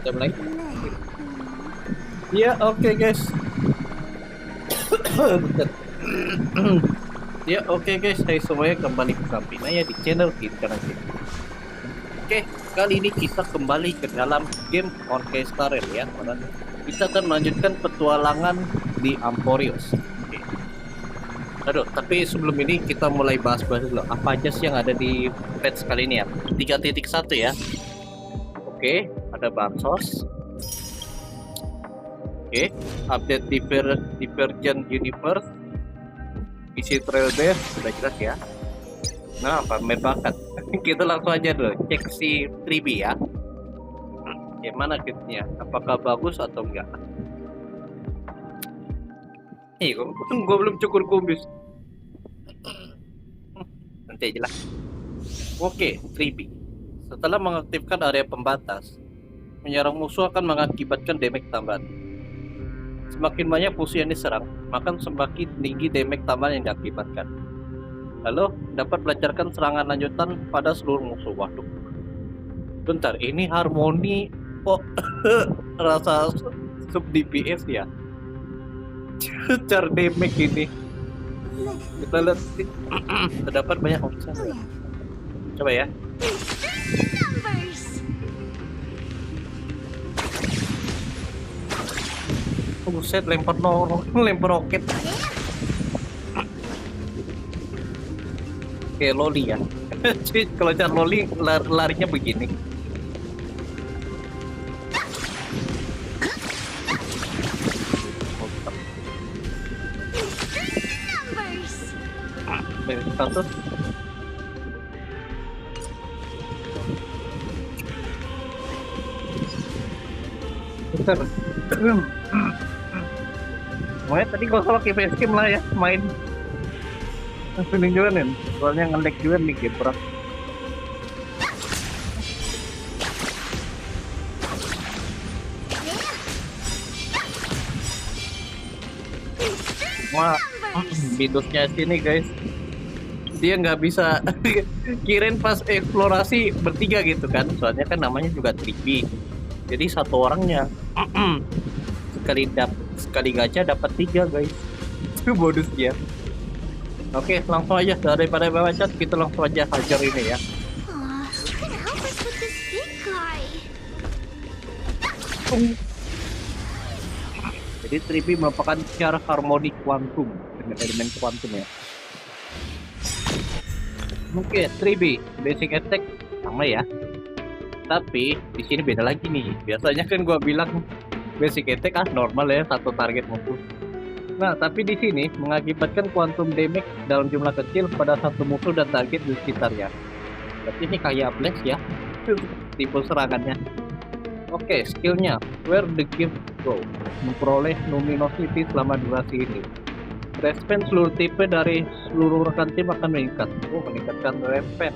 Udah mulai? Ya, oke guys. Bentar. Ya, oke guys. Saya semuanya kembali ke ya di channel kita nanti. Oke, kali ini kita kembali ke dalam game Orchestra ya. Kita akan melanjutkan petualangan di Amporios. Oke. Aduh, tapi sebelum ini kita mulai bahas-bahas dulu. Apa aja sih yang ada di patch kali ini ya? 3.1 ya. Oke, ada bansos. Oke, update Divergent Universe, isi trailer sudah jelas ya. Nah, pamer bakat. Kita langsung aja dulu cek si Tribbie ya. Gimana kitnya? Apakah bagus atau enggak? Gue belum cukur kumis. Nanti aja lah. Oke, Tribbie. Setelah mengaktifkan area pembatas, menyerang musuh akan mengakibatkan damage tambahan. Semakin banyak musuh yang diserang, maka semakin tinggi damage tambahan yang diakibatkan. Lalu dapat melancarkan serangan lanjutan pada seluruh musuh. Waduh. Bentar, ini harmoni kok rasa sub DPS ya? Char damage ini. Kita lihat terdapat banyak opsi. Coba ya. Buset, lempar roket. Kayak loli ya. Kalau Char loli larinya begini. Satu. Bentar. Makanya tadi gak usah pakai facecam lah ya main. Feeling juga nih, soalnya nge-lag juga nih game berat. Wah, minusnya sini guys, dia nggak bisa kirain pas eksplorasi bertiga gitu kan, soalnya kan namanya juga Tribbie, jadi satu orangnya sekali gacha dapat 3 guys. Itu bonusnya. Oke, langsung aja daripada baca kita langsung aja hajar ini ya. Jadi Tribbie merupakan Char harmoni kuantum dengan elemen kuantum ya. Oke, Tribbie basic attack sama ya. Tapi di sini beda lagi nih. Biasanya kan gua bilang basic attack normal ya, satu target musuh. Nah, tapi di sini mengakibatkan quantum damage dalam jumlah kecil pada satu musuh dan target di sekitarnya. Berarti ini kayak Flash ya, tipe serangannya. Oke, skillnya Where the Gift Go, memperoleh luminosity selama durasi ini. Respen seluruh tipe dari seluruh rekan tim akan meningkat. Meningkatkan respen.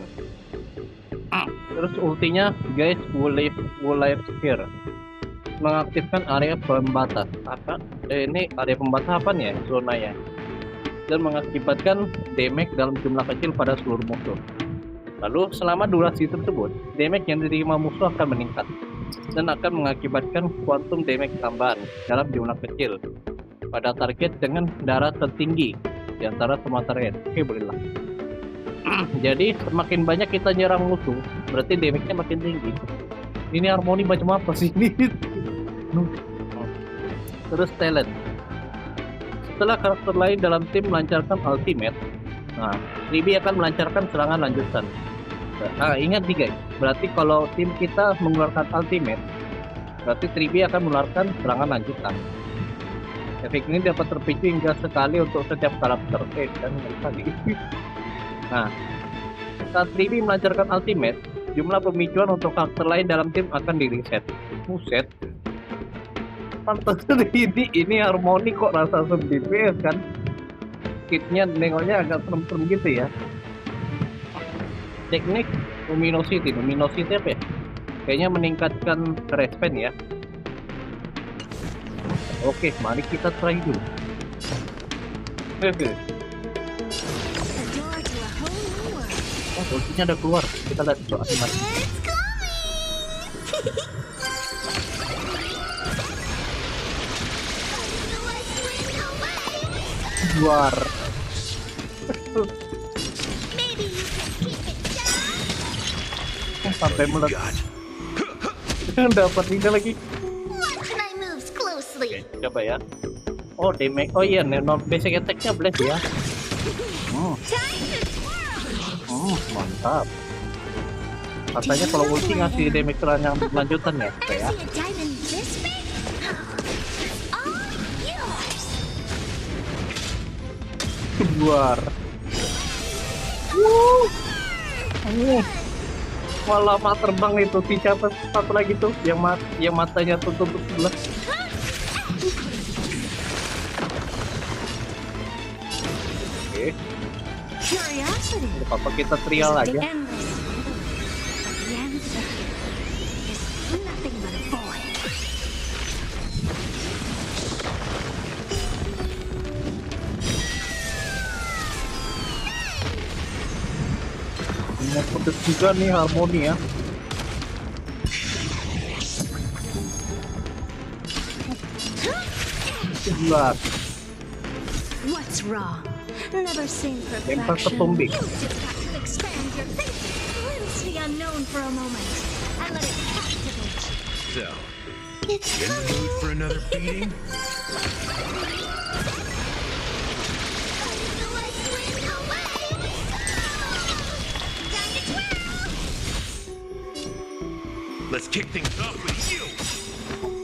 Terus ultinya guys, will live here, mengaktifkan area pembatas. Apa? Ini area pembatas apa nih ya? Zona ya. Dan mengakibatkan damage dalam jumlah kecil pada seluruh musuh. Lalu selama durasi tersebut, damage yang diterima musuh akan meningkat dan akan mengakibatkan quantum damage tambahan dalam jumlah kecil pada target dengan darah tertinggi di antara semua target. Oke, bolehlah. Jadi semakin banyak kita nyerang musuh, berarti damage-nya makin tinggi. Ini harmoni macam apa sih ini? Terus talent. Setelah karakter lain dalam tim melancarkan ultimate, nah, Tribbie akan melancarkan serangan lanjutan. Nah, ingat nih guys, berarti kalau tim kita mengeluarkan ultimate, berarti Tribbie akan mengeluarkan serangan lanjutan. Efek ini dapat terpicu hingga sekali untuk setiap karakter. Dan sekali. Nah, saat Tribbie melancarkan ultimate, jumlah pemicuan untuk karakter lain dalam tim akan di reset. Buset. Pantas ini harmoni kok rasa sub DPS kan. Kitnya nengoknya agak serem-serem gitu ya. Teknik luminosity apa ya? Kayaknya meningkatkan respen ya. Oke, mari kita try dulu. Oh, ultinya udah keluar. Kita lihat soal mati. Luar. Sampai mulut. Dapat ini lagi. Oke, coba ya. Oh, damage. Oh iya, non basic attack-nya blast ya. Mantap. Katanya kalau ulti ngasih damage yang lanjutan ya, kayak. Luar. Malah mata terbang itu si siapa satu lagi tuh yang matanya tutup sebelah. Oke. Apa kita trial aja? Putus juga nih harmoni ya. Jelas. What's wrong? Never seen Lempar ke perfection. tombik. You just have to expand your thinking, glimpse the unknown for a moment, and let it captivate you. So, It's in the mood for another beating? Let's kick things off with you.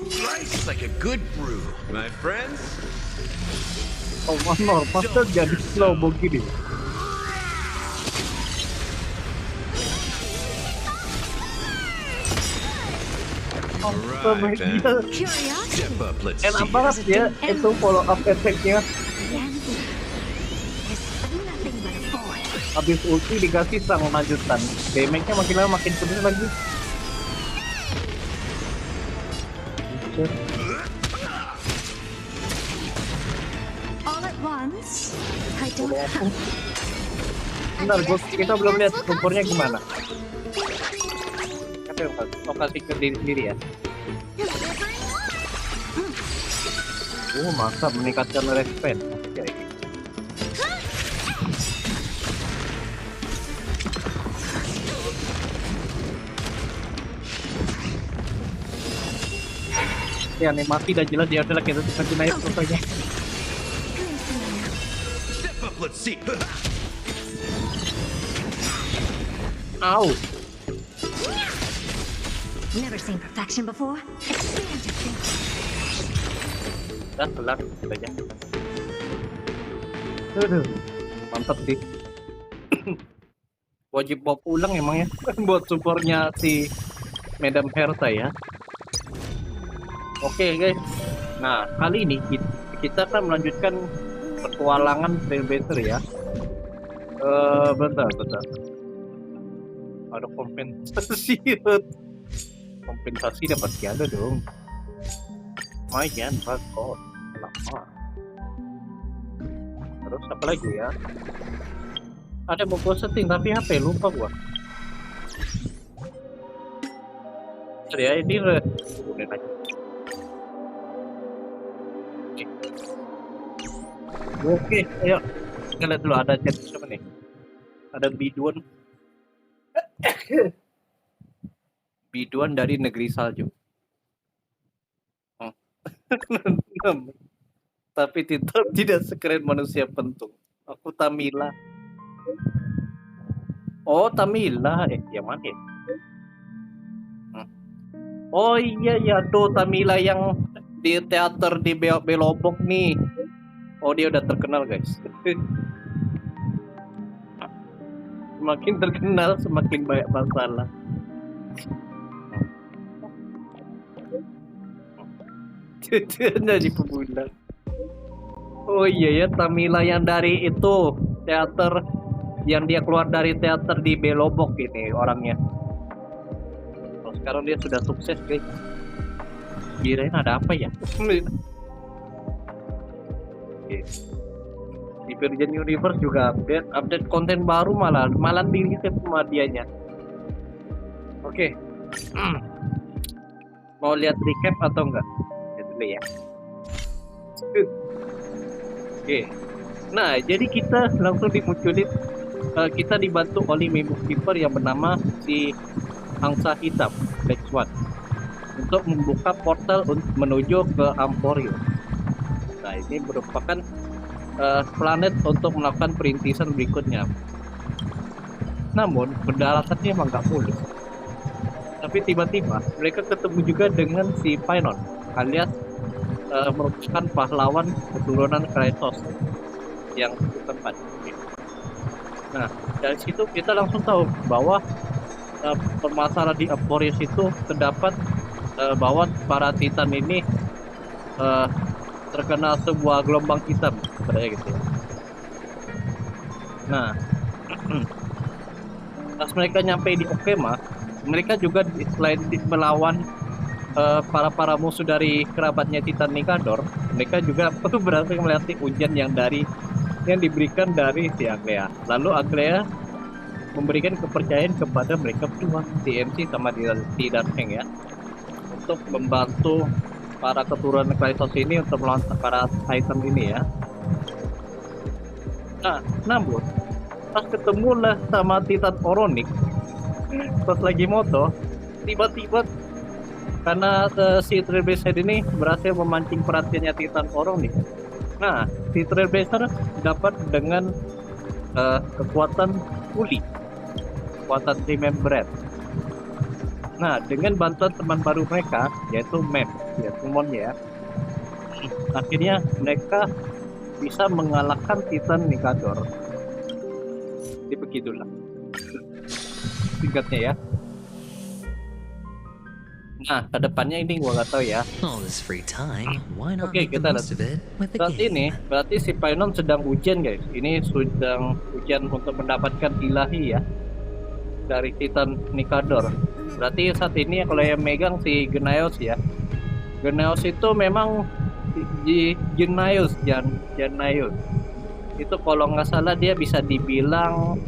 Slice like a good brew, my friends. Oh, normal pasti jadi slow begini. Right, then. Curiosity. Step up, let's Enak see. banget ya itu follow up attack-nya. Reality is nothing but a void. Habis ulti dikasih sang lanjutan. Damage-nya makin lama makin pedes lagi. All at once. I don't have. Bentar, kita belum lihat sumbernya gimana. Kasih ke diri sendiri ya. Masa meningkatkan respect. Oke. Ya, animasi udah jelas ya, udahlah kita kasih naik fotonya. Step up, let's see. Au. Never seen perfection before. Expand your thinking. Udah kelar aja. Aduh, mantap sih. Wajib bawa pulang emang ya buat supportnya si Madam Herta ya. Oke guys, nah kali ini kita akan melanjutkan petualangan terbesar ya. Bentar. Ada kompensasi. Kompensasi dapat ada dong. Lumayan, kok lama. Terus apa lagi ya? Ada mau setting tapi HP lupa gua. Ya ini udah lagi. Oke, ayo kita lihat dulu ada chat siapa nih? Ada biduan. Biduan dari negeri salju. Tapi tidak sekeren manusia pentung. Aku Tamila. Oh Tamila, yang mana ya? Oh iya tuh Tamila yang di teater di Belobok nih. Oh dia udah terkenal guys. Semakin terkenal semakin banyak masalah. Jadi pemuda. Oh iya ya Tamila yang dari itu teater yang dia keluar dari teater di Belobok ini orangnya. Oh, sekarang dia sudah sukses guys. Kirain ada apa ya? Di Virgin Universe juga update konten baru malah diri sama dianya. Oke. Mau lihat recap atau enggak? Lihat dulu ya. Oke. Nah, jadi kita langsung dimunculin, kita dibantu oleh mimik keeper yang bernama si Angsa Hitam, Black Swan, untuk membuka portal menuju ke Emporium. Nah, ini merupakan planet untuk melakukan perintisan berikutnya. Namun, pendaratannya emang nggak mulus. Tapi tiba-tiba mereka ketemu juga dengan si Phainon, alias merupakan pahlawan keturunan Kremnos yang setempat. Nah, dari situ kita langsung tahu bahwa permasalahan di Emporium itu terdapat bahwa para Titan ini terkena sebuah gelombang hitam, sebenarnya gitu ya. Nah, pas mereka nyampe di Okema, mereka juga selain melawan para musuh dari kerabatnya Titan Nikador, mereka juga berhasil melatih ujian yang diberikan dari si Aglea. Lalu Aglea memberikan kepercayaan kepada mereka berdua, TMC sama Dibangunin ya, untuk membantu para keturunan Kremnos ini untuk melawan para Titan ini ya. Nah, namun pas ketemulah sama Titan Oronik, pas lagi moto, tiba-tiba karena si Tribbie ini berhasil memancing perhatiannya Titan Oronik. Nah, si Tribbie dapat dengan kekuatan pulih, kekuatan remembrance. Nah, dengan bantuan teman baru mereka, yaitu Sumonnya, akhirnya mereka bisa mengalahkan Titan Nikador. Jadi begitulah singkatnya ya. Nah, kedepannya ini gua nggak tahu ya. All this free time, why not Oke, make the kita most of it with a saat ini game? berarti si Phainon sedang ujian guys. Ini sedang ujian untuk mendapatkan ilahi ya dari Titan Nikador. Berarti saat ini kalau yang megang si Genaeos ya. Genaeos itu memang Genaeos itu kalau nggak salah dia bisa dibilang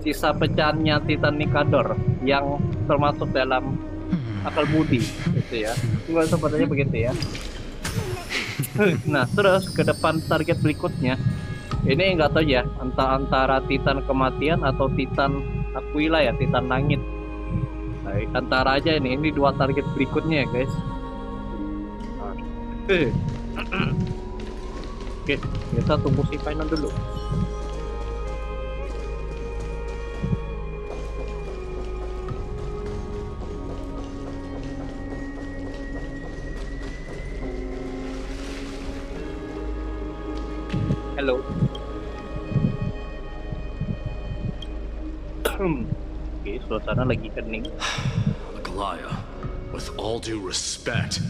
sisa pecahannya Titan Nikador yang termasuk dalam akal budi gitu ya. Gue sepertinya begitu ya. Nah, terus ke depan target berikutnya ini nggak tahu ya, antara Titan kematian atau Titan Aquila ya, Titan langit. Nah, antara aja ini dua target berikutnya ya guys. Oke, kita tunggu si Phainon dulu. Halo. Oke, suasana lagi kening. Goliath, with all due respect,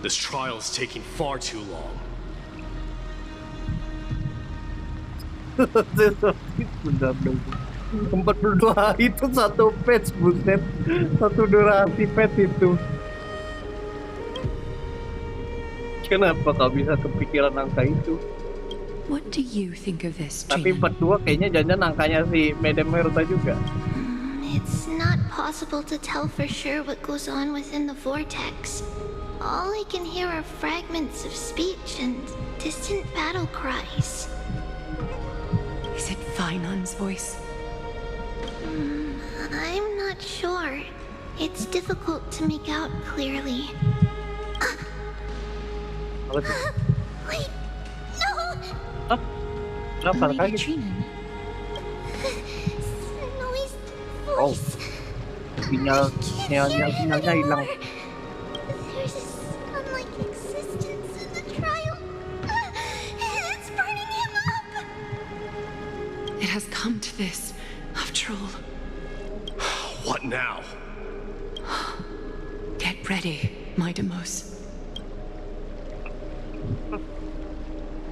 this trial is taking far too long. Benar-benar 42 hari itu satu patch, buset. Satu durasi patch itu. Kenapa kau bisa kepikiran angka itu? What do you think of this, Tapi Gina? 42 kayaknya jangan angkanya si Mydei juga. It's not possible to tell for sure what goes on within the vortex. All I can hear are fragments of speech and distant battle cries. Is it Phainon's voice? I'm not sure. It's difficult to make out clearly. Apa tuh? Wait, no! Hah? Kenapa Lady kaget? Trinan? Noise, Oh. voice. Sinyalnya hilang. There's this unlike existence in the trial. It's burning him up. It has come to this, after all. What now? Get ready, Mydei.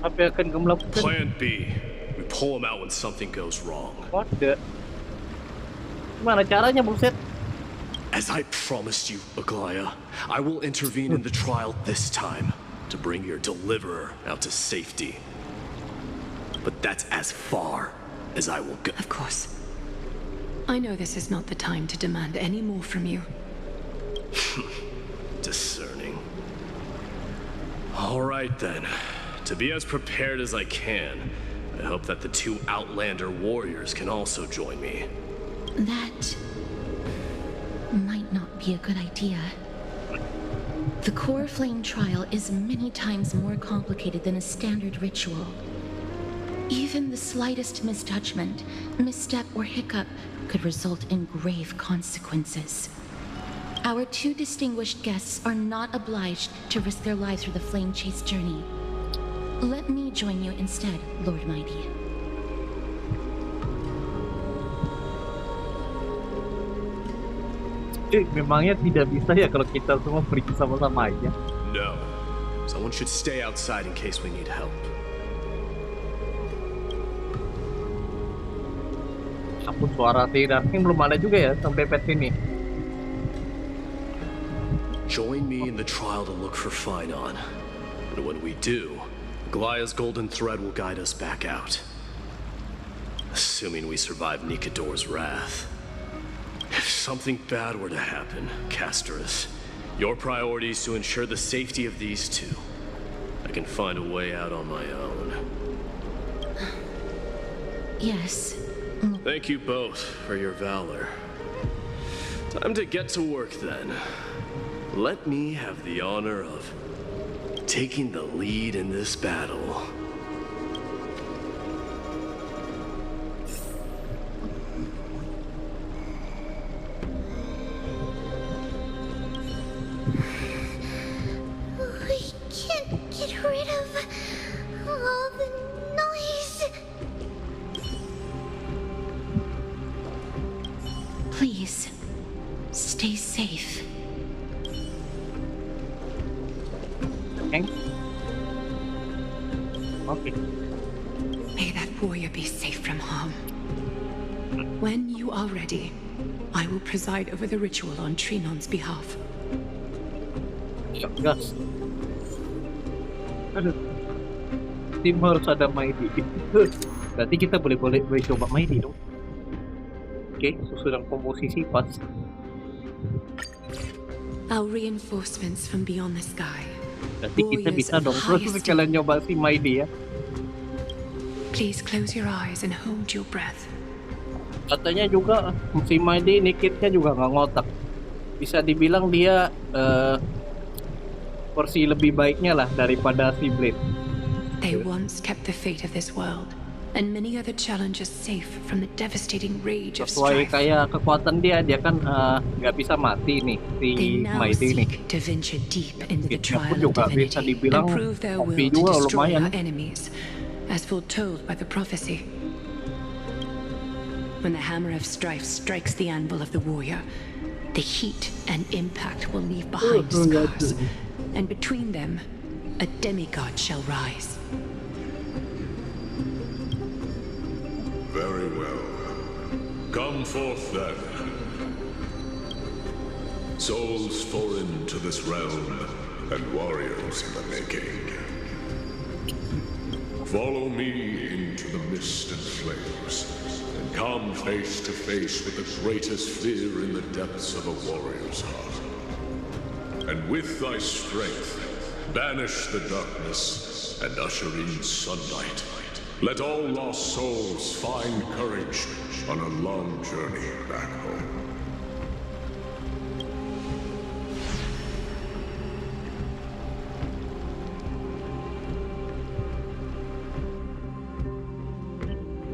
Apa yang akan kamu lakukan? Plan B. We pull him out when something goes wrong. What the? Gimana caranya, buset? As I promised you, Aglaya, I will intervene in the trial this time to bring your deliverer out to safety. But that's as far as I will go. Of course. I know this is not the time to demand any more from you. Discerning. All right then. To be as prepared as I can, I hope that the 2 Outlander warriors can also join me. That might not be a good idea. The core flame trial is many times more complicated than a standard ritual. Even the slightest misjudgment, misstep, or hiccup could result in grave consequences. Our 2 distinguished guests are not obliged to risk their lives for the flame chase journey. Let me join you instead, Lord Mydei. Memangnya tidak bisa ya kalau kita semua pergi sama-sama aja? No. Someone should stay outside in case we need help. Ampun, suara tirarnya belum ada juga ya sampai pet sini. Join me in the trial to look for Phainon. And when we do, Aglaya's golden thread will guide us back out. Assuming we survive Nikador's wrath. If something bad were to happen, Castorice, your priority is to ensure the safety of these 2. I can find a way out on my own. Yes. Thank you both for your valor. Time to get to work then. Let me have the honor of taking the lead in this battle. We can't get rid of all the noise. Please, stay safe. Okay. May that warrior be safe from harm. When you are ready, I will preside over the ritual on Trinon's behalf. Gas. Aduh. Tim harus ada Mydei. Berarti kita boleh coba Mydei dong. Oke, susunan komposisi pas. Our reinforcements from beyond the sky. Berarti kita bisa dong terus sekalian nyoba si Mydei ya. Please close your eyes and hold your breath. Katanya juga si Mydei ini kitnya juga nggak ngotak. Bisa dibilang dia versi lebih baiknya lah daripada si Blade. They once kept the fate of this world and many other challenges safe from the devastating rage of Sesuai strife. kayak kekuatan dia kan nggak bisa mati nih si They now Mydei nih. seek to venture deep into the Kitnya pun trial of juga bisa divinity dibilang and prove their will OP to juga destroy lumayan. our enemies, as foretold by the prophecy. When the hammer of strife strikes the anvil of the warrior, the heat and impact will leave behind scars, and between them, a demigod shall rise. Very well. Come forth then. Souls foreign to this realm, and warriors in the making. Follow me into the mist and flames, and come face to face with the greatest fear in the depths of a warrior's heart. And with thy strength, banish the darkness and usher in sunlight. Let all lost souls find courage on a long journey back home.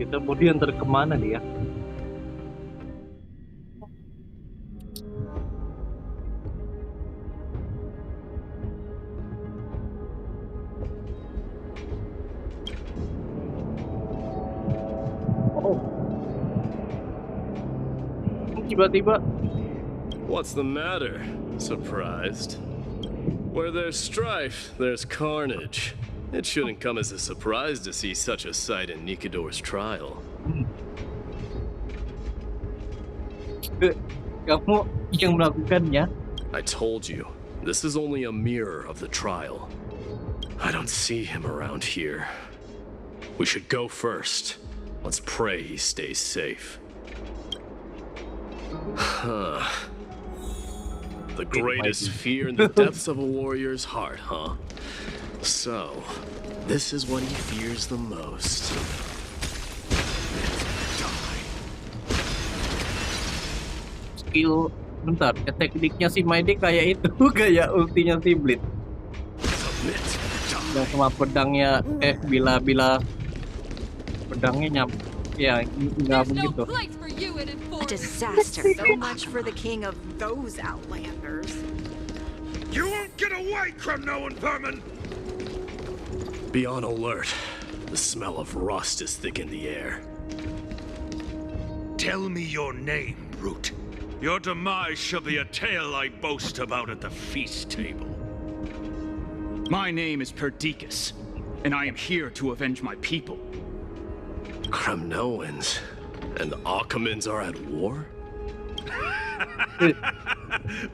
Kita kemudian kemana nih ya? Tiba-tiba. What's the matter? Surprised? Where there's strife, there's carnage. It shouldn't come as a surprise to see such a sight in Nikador's trial. Kamu yang melakukannya. I told you, this is only a mirror of the trial. I don't see him around here. We should go first. Let's pray he stays safe. The greatest fear in the depths of a warrior's heart, huh? So, this is what he fears the most. Skill, bentar, tekniknya si Mydei kayak itu, kayak ultinya si Blitz. Yang sama pedangnya, bila pedangnya ya nggak begitu. A disaster. So much for the king of those outlanders. You won't get away, Kremnos vermin! Be on alert. The smell of rust is thick in the air. Tell me your name, brute. Your demise shall be a tale I boast about at the feast table. My name is Perdiccas, and I am here to avenge my people. Kremnoans and Akamans are at war?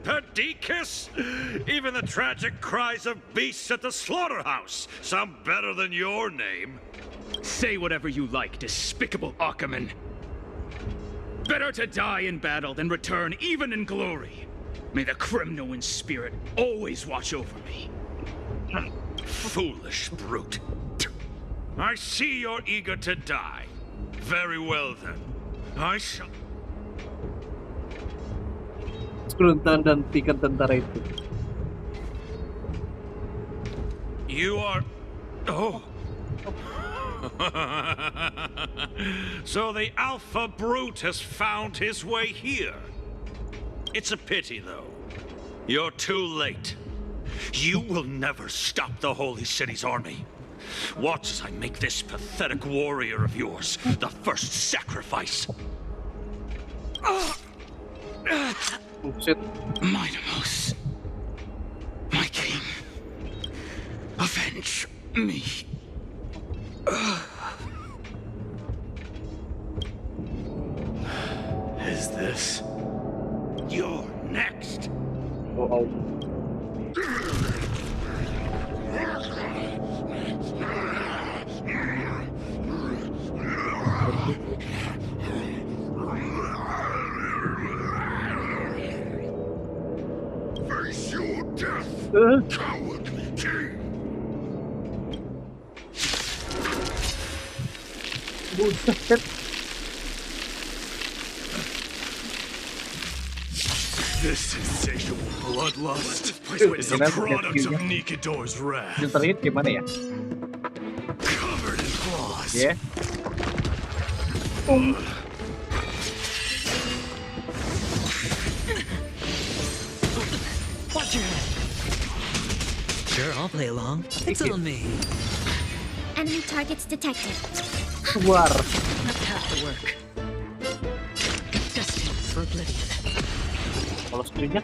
Perdiccas? Even the tragic cries of beasts at the slaughterhouse sound better than your name. Say whatever you like, despicable Akaman. Better to die in battle than return even in glory. May the Kremnoan spirit always watch over me. Foolish brute. I see you're eager to die. Very well then. I shall... Skruntan dan tiket tentara itu. You are... Oh. So the alpha brute has found his way here. It's a pity, though. You're too late. You will never stop the Holy City's army. Watch as I make this pathetic warrior of yours the first sacrifice. Mydei, my king, avenge me. Is this? You're next. Oh. Face your death, cowardly king! Buset. This insatiable bloodlust is a product of Nikidor's wrath. Filternya gimana ya? Covered in claws. Ya. Watch your head. Sure, I'll play along. It's on me. Enemy targets detected. Keluar. That's half the work. Destined for oblivion. Kalau skillnya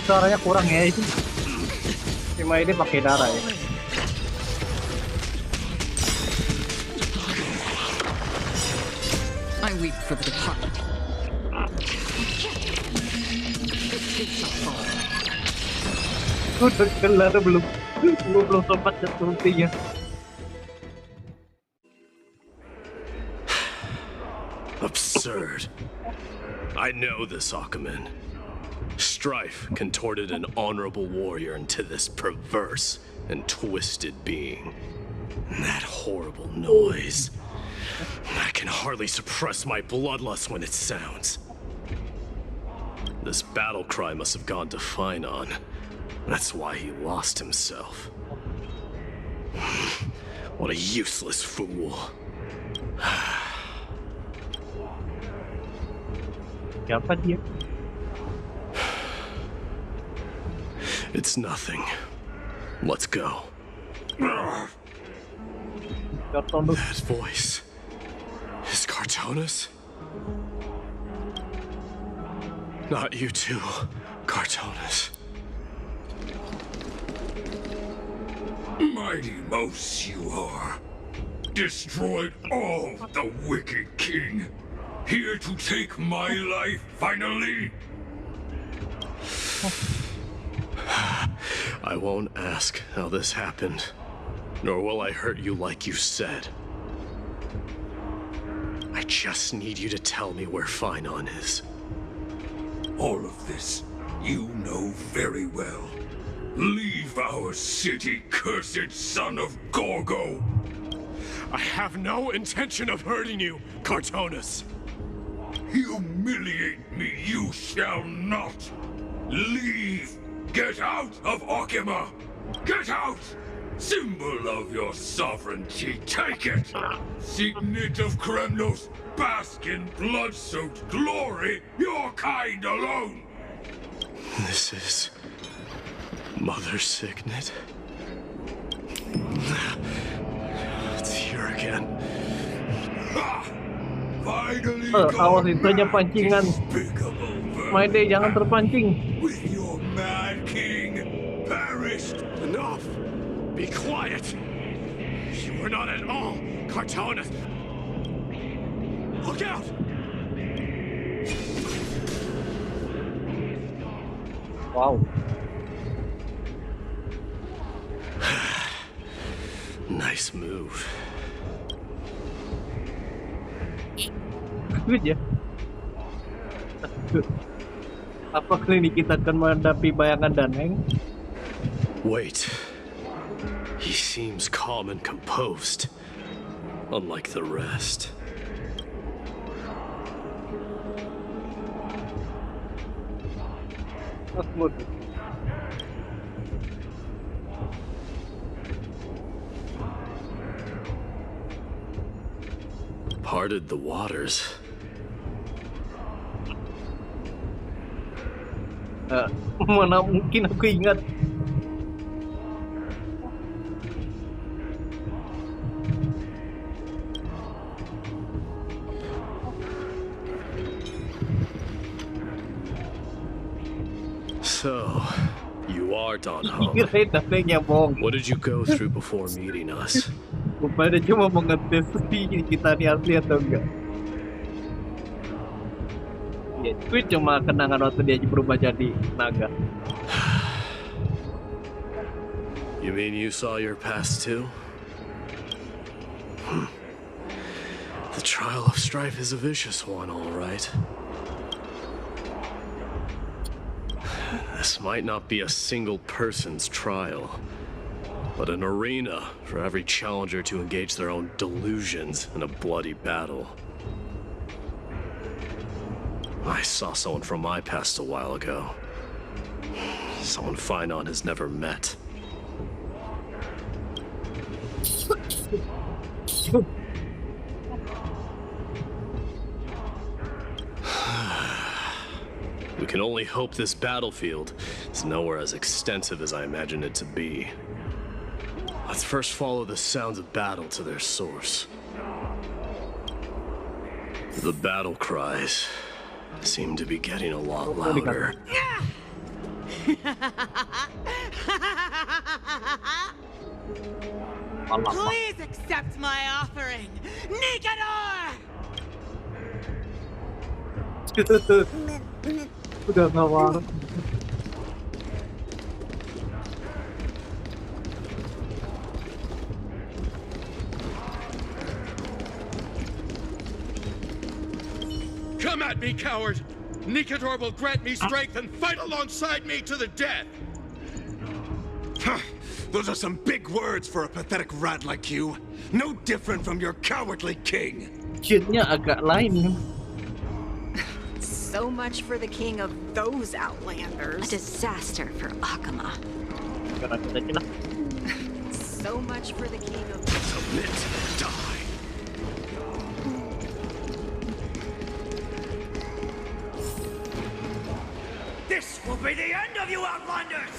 darahnya kurang ya itu. Si Mydei pakai darah ya. I weep for the departed. Udah kelar belum? Belum sempat ultinya. Absurd. I know this Akaman. Strife contorted an honorable warrior into this perverse and twisted being. And that horrible noise. I can hardly suppress my bloodlust when it sounds. This battle cry must have gone to Phainon. That's why he lost himself. What a useless fool. Siapa dia? It's nothing. Let's go. Kartonus. That voice is Kartonus? Not you too, Kartonus. Mighty mouse you are. Destroyed all the wicked king. Here to take my life, finally? I won't ask how this happened, nor will I hurt you like you said. I just need you to tell me where Phainon is. All of this, you know very well. Leave our city, cursed son of Gorgo! I have no intention of hurting you, Cartonus. Humiliate me you shall not! Leave! Get out of Okima! Get out! Symbol of your sovereignty, take it! Signet of Kremnos, bask in blood-soaked glory, your kind alone! This is... Mother's signet? It's here again. Ha! Finally Awas itu aja pancingan. Mydei, jangan terpancing. with your mad king perished! Enough! Be quiet! You were not at all Cartonus! Look out! Wow. Nice move. Good ya. Apakah ini kita akan menghadapi bayangan Daneng? Wait. He seems calm and composed, unlike the rest. Parted the waters. Mana mungkin aku ingat. So, you are Don Home. Kirain Danengnya bohong. What did you go through before meeting us? Rupanya cuma mengetes kita nih asli atau enggak. Ya, itu cuma kenangan waktu dia berubah jadi naga. You mean you saw your past too? The trial of strife is a vicious one, all right. This might not be a single person's trial, but an arena for every challenger to engage their own delusions in a bloody battle. I saw someone from my past a while ago. Someone Phainon has never met. We can only hope this battlefield is nowhere as extensive as I imagined it to be. Let's first follow the sounds of battle to their source. The battle cries seem to be getting a lot louder. Please accept my offering, Nicanor! Udah nggak marah. Come at me, coward! Nicanor will grant me strength and fight alongside me to the death! Those are some big words for a pathetic rat like you. No different from your cowardly king. Shitnya agak lain. So much for the king of those outlanders. A disaster for Akama. So much for the king of... Submit, die. This will be the end of you outlanders!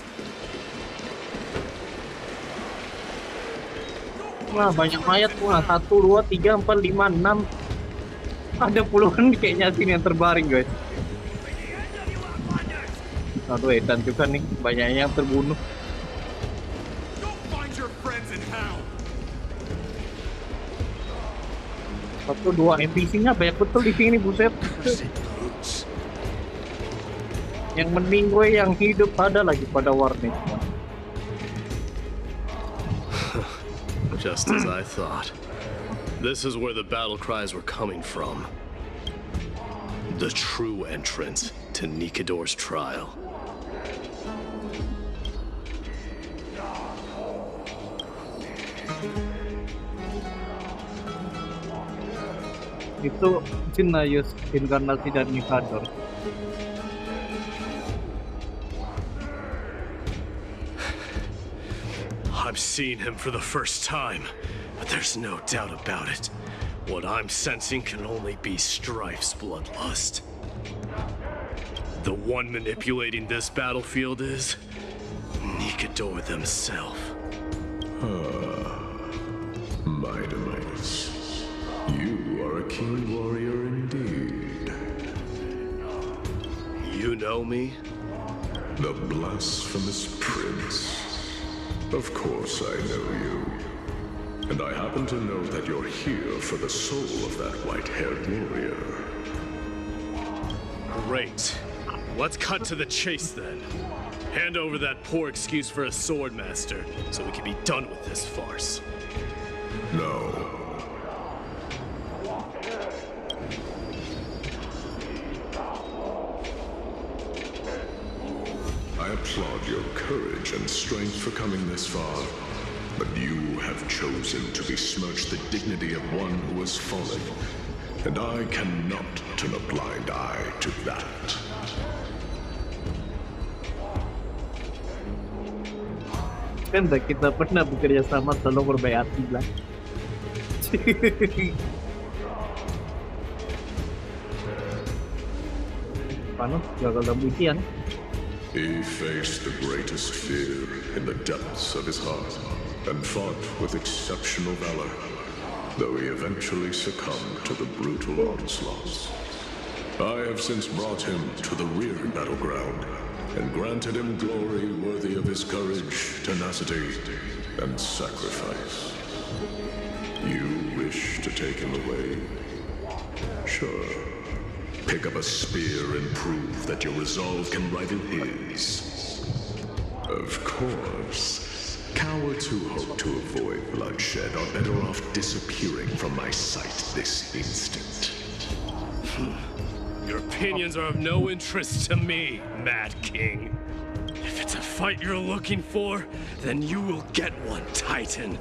Wah, banyak mayat. Wah, 1, 2, 3, 4, 5, 6. Ada puluhan kayaknya sini yang terbaring, guys. Aduh, edan juga nih. Banyaknya yang terbunuh. Satu, 2 NPC-nya banyak betul di sini, buset. Yang mending gue yang hidup ada lagi pada warnet. Just as I thought. This is where the battle cries were coming from. The true entrance to Nikador's trial. Itu Jenius inkarnasi dari Nikador. I'm seeing him for the first time, but there's no doubt about it. What I'm sensing can only be Strife's bloodlust. The one manipulating this battlefield is Nikador themselves. Mydei, you are a keen warrior indeed. You know me? The blasphemous prince. Of course I know you. And I happen to know that you're here for the soul of that white-haired warrior. Great. Let's cut to the chase then. Hand over that poor excuse for a sword master, so we can be done with this farce. No. I applaud your courage and strength for coming this far, but you have chosen to besmirch the dignity of one who has fallen, and I cannot turn a blind eye to that. Kan kita pernah bekerja sama, tolong berbaik-hatilah. Phainon gagal dalam ujian. He faced the greatest fear in the depths of his heart and fought with exceptional valor, though he eventually succumbed to the brutal onslaughts. I have since brought him to the rear battleground and granted him glory worthy of his courage, tenacity, and sacrifice. You wish to take him away? Sure. Pick up a spear and prove that your resolve can rival his. Of course, cowards who hope to avoid bloodshed are better off disappearing from my sight this instant. Your opinions are of no interest to me, Mad King. If it's a fight you're looking for, then you will get one, Titan.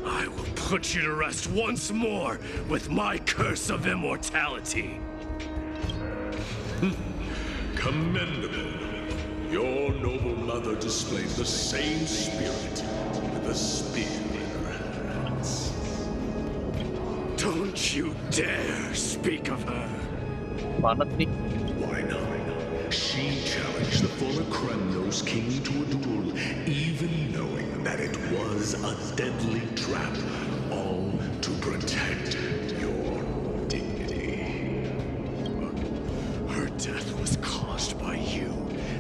I will put you to rest once more with my curse of immortality. Commendable. Your noble mother displayed the same spirit with a spear in her hands. Don't you dare speak of her. Why not? She challenged the former Kremnos king to a duel, even knowing that it was a deadly trap, all to protect your dignity. Her death was caused by you,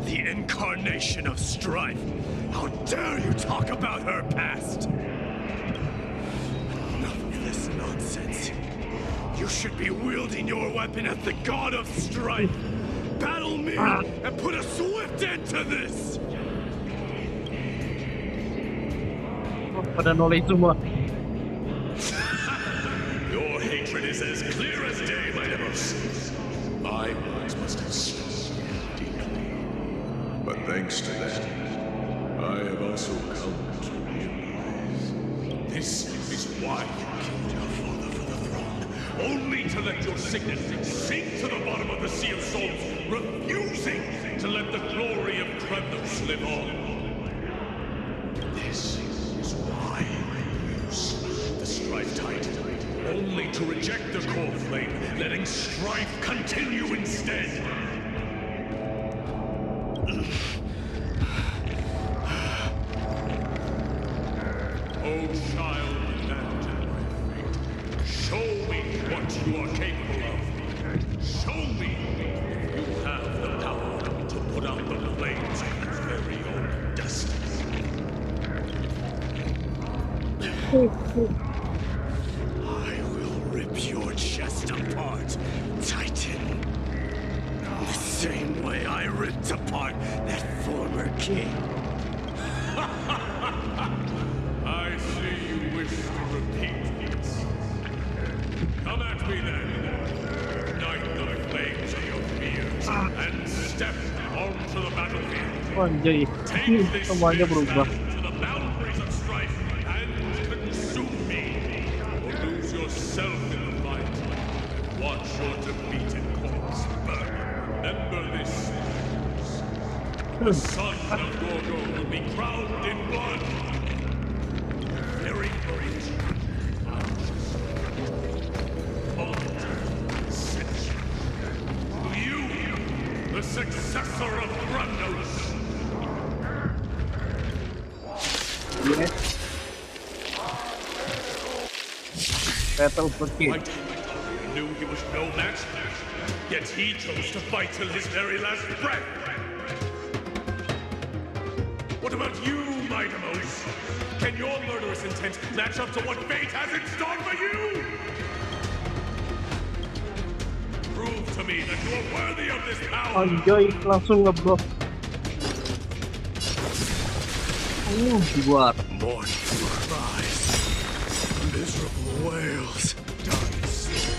the incarnation of strife. How dare you talk about her past? Enough of this nonsense. You should be wielding your weapon at the god of strife. Battle me and put a swift end to this! Pada noleh semua. Your hatred is as clear as day, my nemesis. My words must have stung deeply. But thanks to that, I have also come to realize this is why you killed your father for the throne, only to let your signet sink to the bottom of the Sea of Souls, refusing to let the glory of Kremnos live on. This is why you slew the Strife Titan, only to reject the core flame, letting strife continue instead. Oh, child, abandoned by fate, show me what you are capable of. Show me if you have the power to put out the flames of your very own destiny. I will rip your chest apart, Titan. The same way I ripped apart that former king. I see you wish to repeat this. Come at me then. Ignite the flames of step onto the battlefield. Anjay, semuanya berubah. To the boundaries of strife and consume me, or lose yourself in the fight and watch your defeated corpse burn. Remember this. The son of Gorgo will be crowned in blood. Very great. You, the successor of Kremnos. Yes. Battle bocil. Knew he was no match, yet he chose to fight till his very last breath. What about you, Mydei? Can your murderous intent match up to what fate has in store for you? Prove to me that you are worthy of this power. Anjay, langsung ngeblok. Buat. Mourning cries, miserable wails, dice,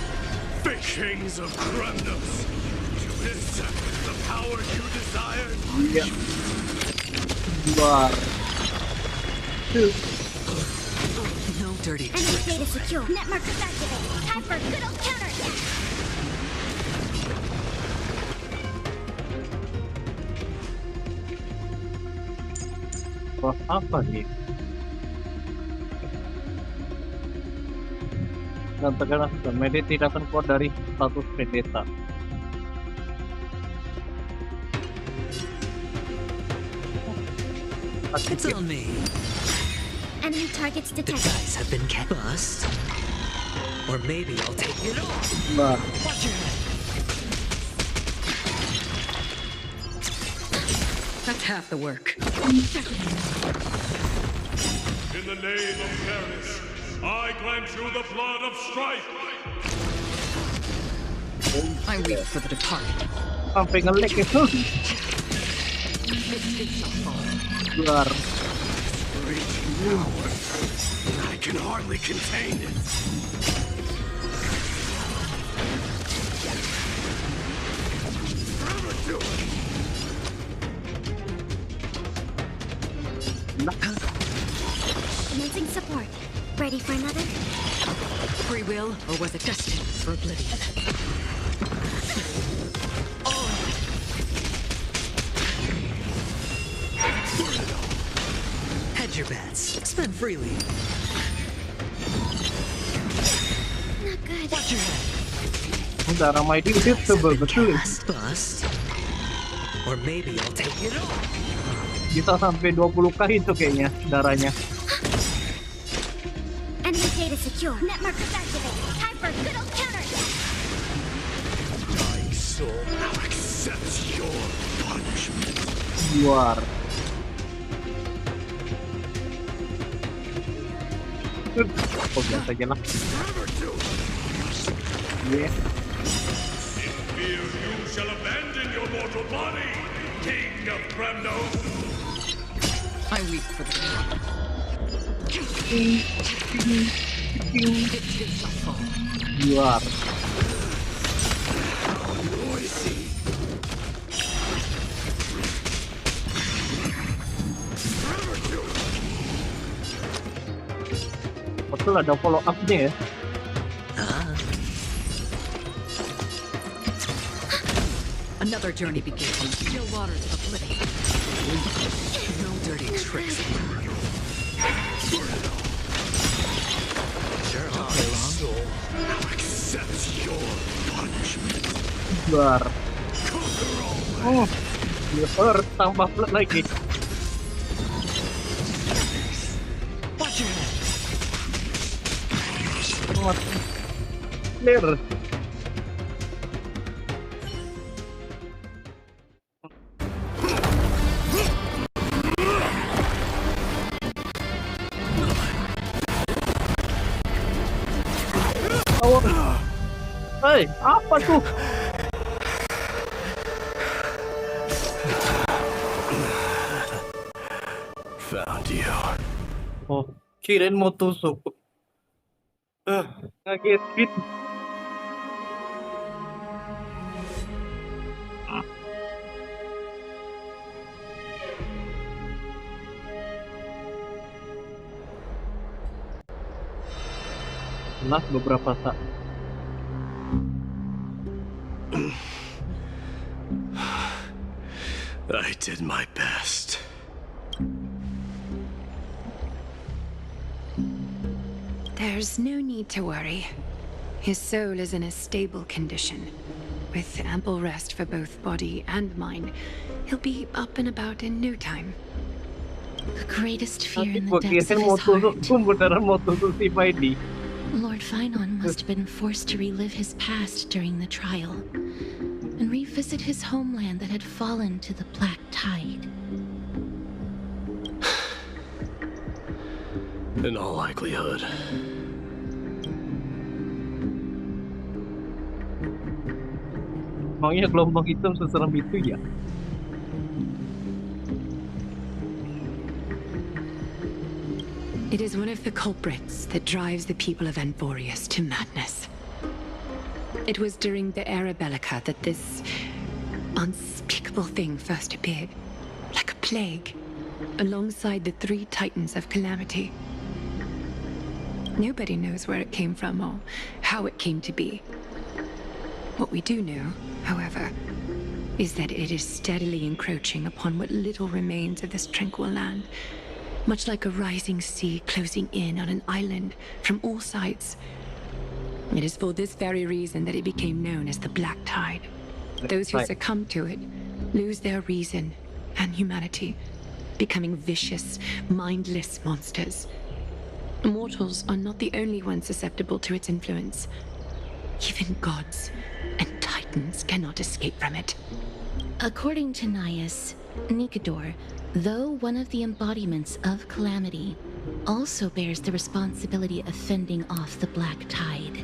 kings of Kremnos. Is the power you desired? Iya. Buat. No dirty Enemy tricks. data secure. Net markers activated. Time for a good old counterattack. Wah, apa nih? Dan tekan Mydei tidak akan keluar dari status pendeta. It's on me. Enemy targets The detected. dice have been kept. Bust. Or maybe I'll take it off. Nah, Watch your head. That's half the work. In the name of fairness, I grant you the blood of strife. I weep for the departed. sampai nge-lag itu. Keluar. I can hardly contain it. Commencing support. Ready for another? Free will, or was it destined for oblivion? Hedge your bets. Spend freely. Not good. Watch your head. Udah ramai di itu tebel betul. Bust. Or maybe I'll take it off. Bisa sampai 20k itu kayaknya darahnya. Enemy data secure. Net markers activated. Time for a good old counterattack. Dying soul now accepts your punishment. Keluar. Oh biasa aja lah. Iya. In fear you shall abandon your mortal body, King of Kremnos. I weep for the Keluar. Betul ada follow up-nya ya. Another journey begins on the still waters of oblivion. No dirty tricks. Sure, I'll play along. Soul now accepts your punishment. Keluar. Oh, dia tambah plus lagi. Watch your head. Clear. Hei, apa tuh? Found you. Oh, kirain mau tusuk. Ngagetin. Setelah beberapa saat. I did my best. There's no need to worry. His soul is in a stable condition. With ample rest for both body and mind, he'll be up and about in no time. The greatest fear Nanti in gua the depths kira of mau his tusuk, heart. gua beneran mau tusuk si Mydei. Lord Phainon must have been forced to relive his past during the trial and revisit his homeland that had fallen to the black tide. In all likelihood. Emangnya gelombang hitam seserem itu ya? It is one of the culprits that drives the people of Anvorius to madness. It was during the Era Bellica that this unspeakable thing first appeared, like a plague, alongside the three titans of calamity. Nobody knows where it came from or how it came to be. What we do know, however, is that it is steadily encroaching upon what little remains of this tranquil land, much like a rising sea closing in on an island from all sides. It is for this very reason that it became known as the Black Tide. Those who succumb to it lose their reason and humanity, becoming vicious, mindless monsters. Mortals are not the only ones susceptible to its influence. Even gods and titans cannot escape from it. According to Nias, Nikador, though one of the embodiments of calamity, also bears the responsibility of fending off the black tide.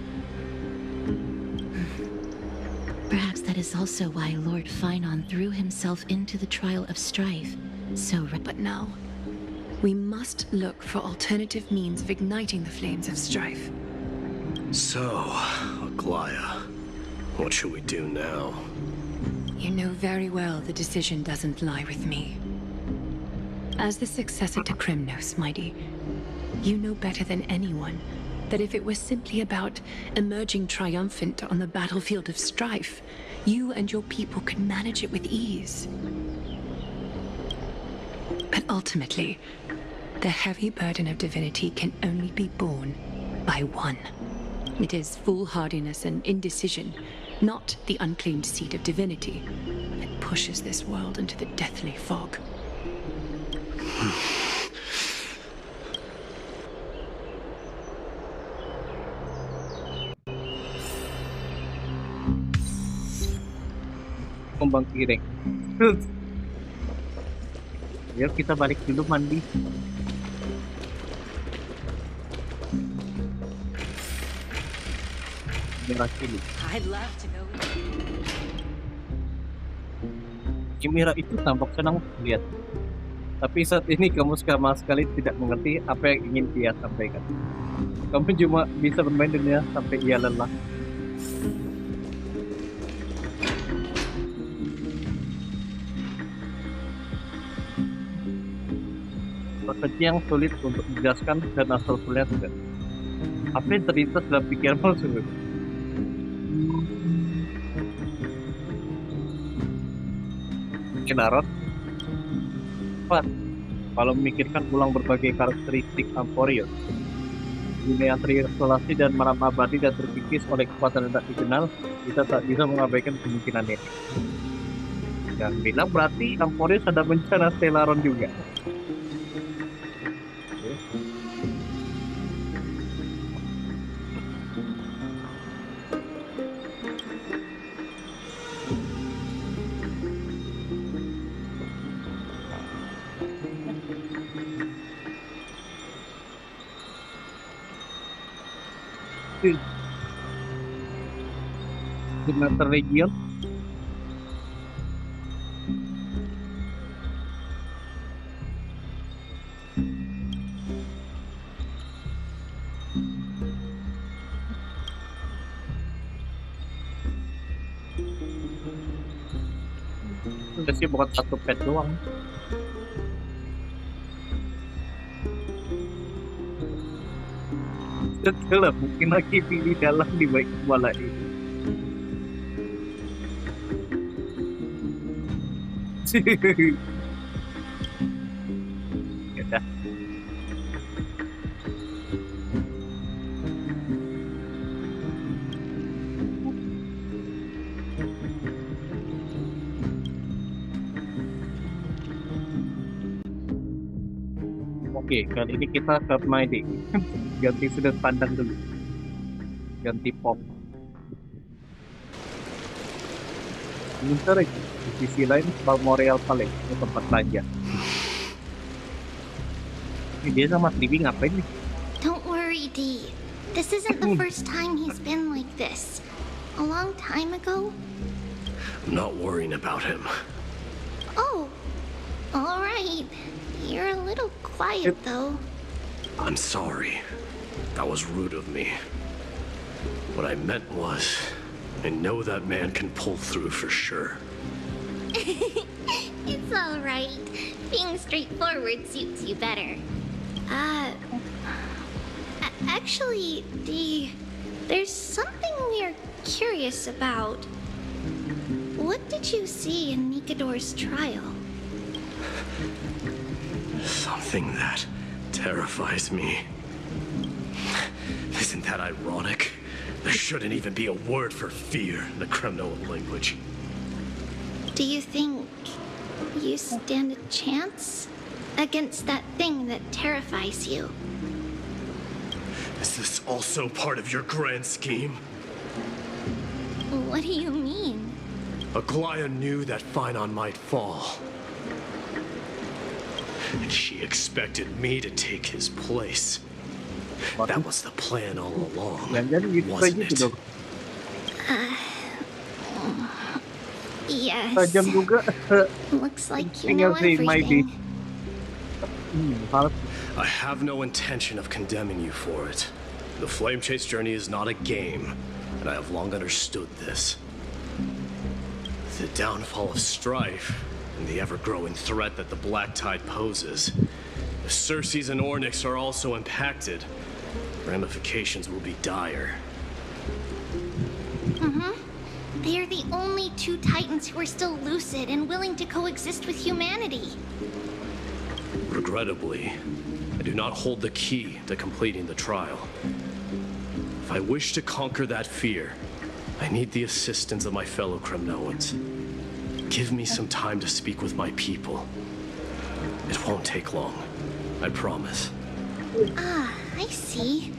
Perhaps that is also why Lord Phainon threw himself into the trial of strife but now, we must look for alternative means of igniting the flames of strife. So, Aglaya, what should we do now? You know very well the decision doesn't lie with me. As the successor to Kremnos, Mydei, you know better than anyone that if it was simply about emerging triumphant on the battlefield of strife, you and your people could manage it with ease. But ultimately, the heavy burden of divinity can only be borne by one. It is foolhardiness and indecision, not the unclaimed seat of divinity, that pushes this world into the deathly fog. Kembang Ireng. Yuk kita balik dulu mandi. I'd love to go. Chimera itu tampak senang lihat. Tapi saat ini kamu sama sekali tidak mengerti apa yang ingin dia sampaikan. Kamu cuma bisa bermain dunia sampai ia lelah. Sepertinya yang sulit untuk dijelaskan dan asal-usulnya juga. Apa yang terlintas dalam pikiranmu sungguh? Kenarot? Apa? Kalau memikirkan ulang berbagai karakteristik Amporius, dunia yang terisolasi dan malam abadi dan terkikis oleh kekuatan yang tak dikenal, kita tak bisa mengabaikan kemungkinan ini. Dan bilang berarti Amporius ada bencana Stellaron juga. Senator Legion. Udah sih bukan satu pet doang. Betul lah, mungkin lagi pilih dalam di baik kepala ini. Ya dah. Oke, kali ini kita ke Mydei. Ganti sudut pandang dulu. Ganti pop. Bentar aja. Di sisi lain, Memorial Palace. Itu tempat belanja. Ini dia sama Tribbie ngapain nih? Don't worry, Dee. This isn't the first time he's been like this. A long time ago. I'm not worrying about him. Oh, all right. You're a little quiet, though. I'm sorry. That was rude of me. What I meant was, I know that man can pull through for sure. It's all right. Being straightforward suits you better. Actually, Dee, there's something we're curious about. What did you see in Nikador's trial? Something that terrifies me. Isn't that ironic? There shouldn't even be a word for fear in the Kremnos language. Do you think you stand a chance against that thing that terrifies you? Is this also part of your grand scheme? What do you mean? Aglaia knew that Phainon might fall. And she expected me to take his place. That was the plan all along, wasn't it? Yes. Looks like you Tinggal know si Mydei. everything. I have no intention of condemning you for it. The Flame Chase journey is not a game, and I have long understood this. The downfall of strife and the ever-growing threat that the Black Tide poses. If Circes and Ornyx are also impacted, ramifications will be dire. They are the only two Titans who are still lucid and willing to coexist with humanity. Regrettably, I do not hold the key to completing the trial. If I wish to conquer that fear, I need the assistance of my fellow Kremnoans. Give me some time to speak with my people. It won't take long, I promise. I see.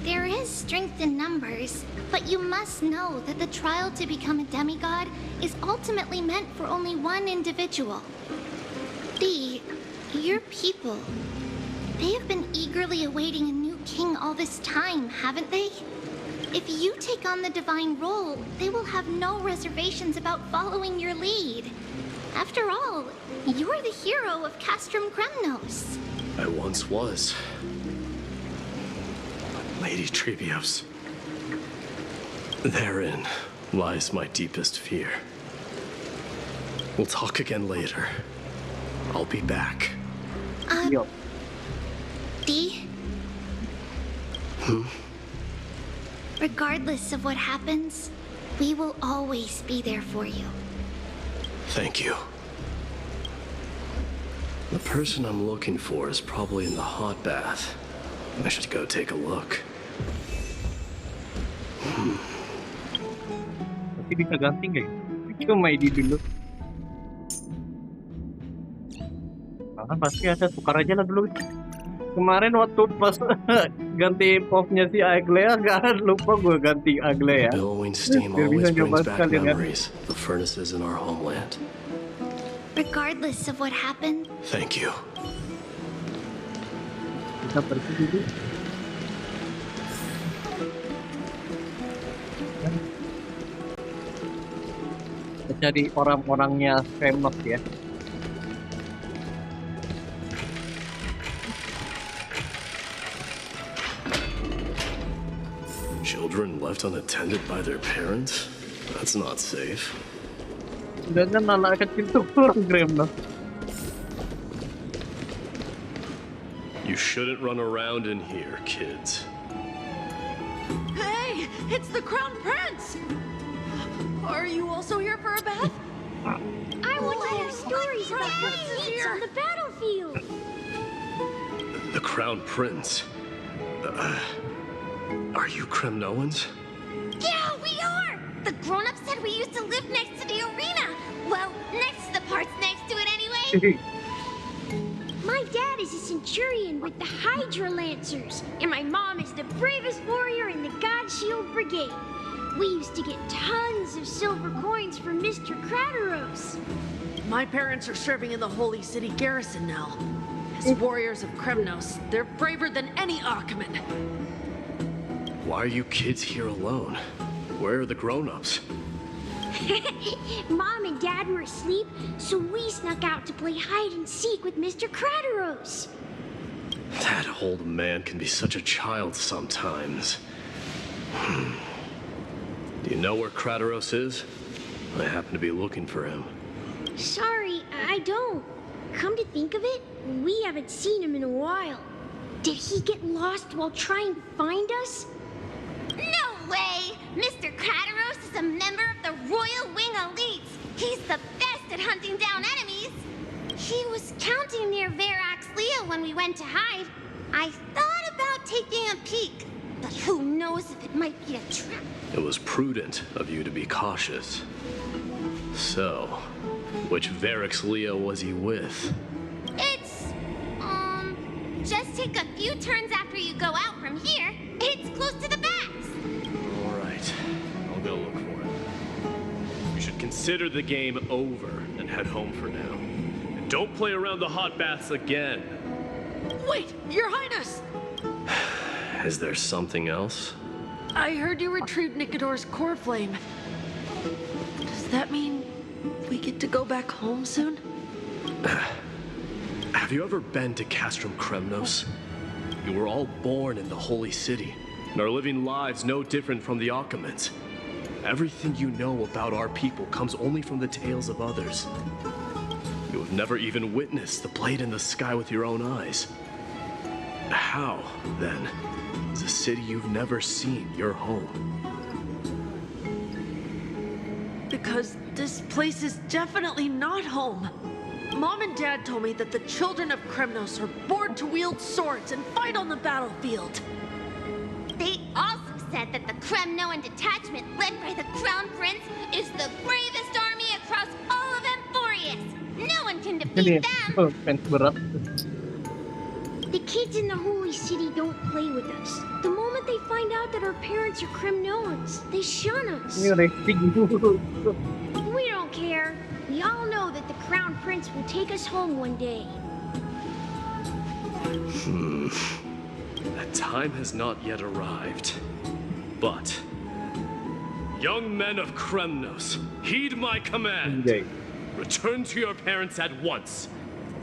There is strength in numbers, but you must know that the trial to become a demigod is ultimately meant for only one individual. Your people, they have been eagerly awaiting a new king all this time, haven't they? If you take on the divine role, they will have no reservations about following your lead. After all, you're the hero of Castrum Kremnos. I once was. Lady Tribbios. Therein lies my deepest fear. We'll talk again later. I'll be back. Dee? Regardless of what happens, we will always be there for you. Thank you. The person I'm looking for is probably in the hot bath. I should go take a look. Tapi bisa ganti nggak ya? Cuma Mydei dulu. Nah, pasti ada tukar aja lah dulu. Kemarin waktu pas ganti popnya si Aglaia, gak lupa gue ganti Aglaia. Billowing steam always brings back memories. The furnaces in our homeland. Regardless of what happened. Thank you. Kita pergi dulu. Kita cari orang-orangnya Kremnos ya. Children left unattended by their parents? That's not safe. Dan anak kecil tuh orang Kremnos. You shouldn't run around in here, kids. It's the Crown Prince! Are you also here for a bath? I want to hear stories about princes on the battlefield. The Crown Prince? Are you Kremnoans? Yeah, we are! The grown-ups said we used to live next to the arena. Well, next to the parts next to it anyway. My dad is a centurion with the Hydra Lancers, and my mom is the bravest warrior in the God Shield Brigade. We used to get tons of silver coins from Mr. Krataros. My parents are serving in the Holy City garrison now. As warriors of Kremnos, they're braver than any Achaemen. Why are you kids here alone? Where are the grown-ups? Mom and Dad were asleep, so we snuck out to play hide and seek with Mr. Krataros. That old man can be such a child sometimes. Do you know where Krataros is? I happen to be looking for him. Sorry, I don't. Come to think of it, we haven't seen him in a while. Did he get lost while trying to find us? No way! Mr. Krataros is a member of the Royal Wing Elites. He's the best at hunting down enemies. He was counting near Verax Lea when we went to hide. I thought about taking a peek, but who knows if it might be a trap. It was prudent of you to be cautious. So, which Verax Lea was he with? It's, just take a few turns after you go out from here. It's close to the bats. All right, I'll go look for him. You should consider the game over and head home for now. And don't play around the hot baths again. Wait, Your Highness! Is there something else? I heard you retrieved Nicodor's core flame. Does that mean we get to go back home soon? Have you ever been to Castrum Kremnos? You were all born in the Holy City, and are living lives no different from the Achaemens. Everything you know about our people comes only from the tales of others. You have never even witnessed the blade in the sky with your own eyes. How, then, is a city you've never seen your home? Because this place is definitely not home. Mom and Dad told me that the children of Kremnos are born to wield swords and fight on the battlefield. They also said that the Kremnoan detachment led by the Crown Prince is the bravest army across all of Amphorius. No one can defeat them. The kids in the Holy City don't play with us. The moment they find out that our parents are Kremnoans, they shun us. We don't care. We all know that the Crown Prince will take us home one day. That time has not yet arrived. But, young men of Kremnos, heed my command. Return to your parents at once.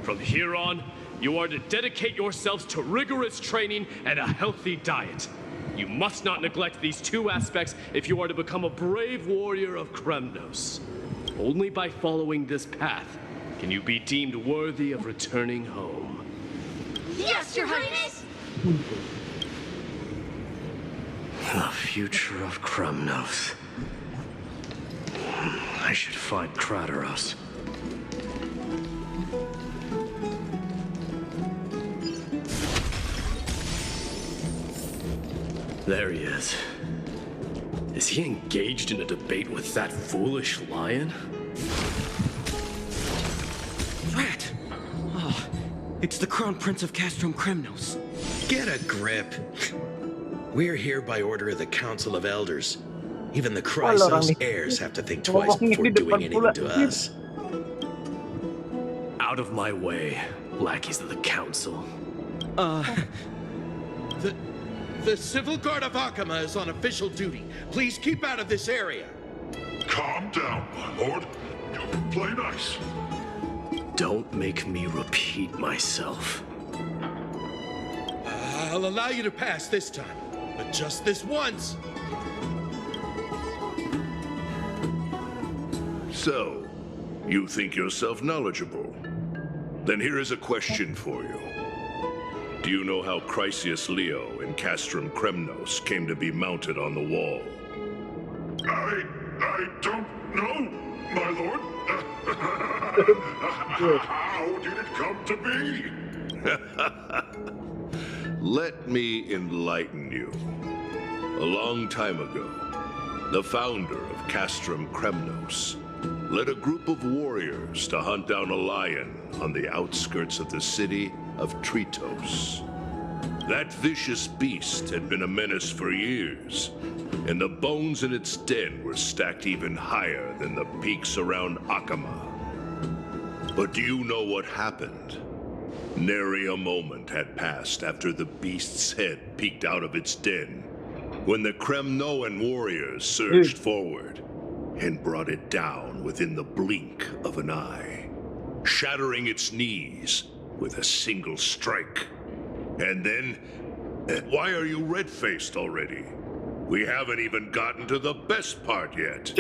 From here on, you are to dedicate yourselves to rigorous training and a healthy diet. You must not neglect these two aspects if you are to become a brave warrior of Kremnos. Only by following this path can you be deemed worthy of returning home. Yes, Your Highness! The future of Kremnos. I should find Krataros. There he is. Is he engaged in a debate with that foolish lion? Rat! Oh, it's the Crown Prince of Castrum Kremnos. Get a grip. We're here by order of the Council of Elders. Even the Chrysos heirs have to think twice before doing anything to us. Out of my way, lackeys of the Council. The Civil Guard of Achaemen is on official duty. Please keep out of this area. Calm down, my lord. Play nice. Don't make me repeat myself. I'll allow you to pass this time, but just this once. So, you think yourself knowledgeable? Then here is a question for you. Do you know how Chrysius Leo and Castrum Kremnos came to be mounted on the wall? I don't know, my lord. How did it come to be? Let me enlighten you. A long time ago, the founder of Castrum Kremnos led a group of warriors to hunt down a lion on the outskirts of the city of Tritos. That vicious beast had been a menace for years, and the bones in its den were stacked even higher than the peaks around Akama. But do you know what happened? Nary a moment had passed after the beast's head peeked out of its den, when the Kremnoan warriors surged forward and brought it down within the blink of an eye, shattering its knees with a single strike. And then, why are you red-faced already? We haven't even gotten to the best part yet.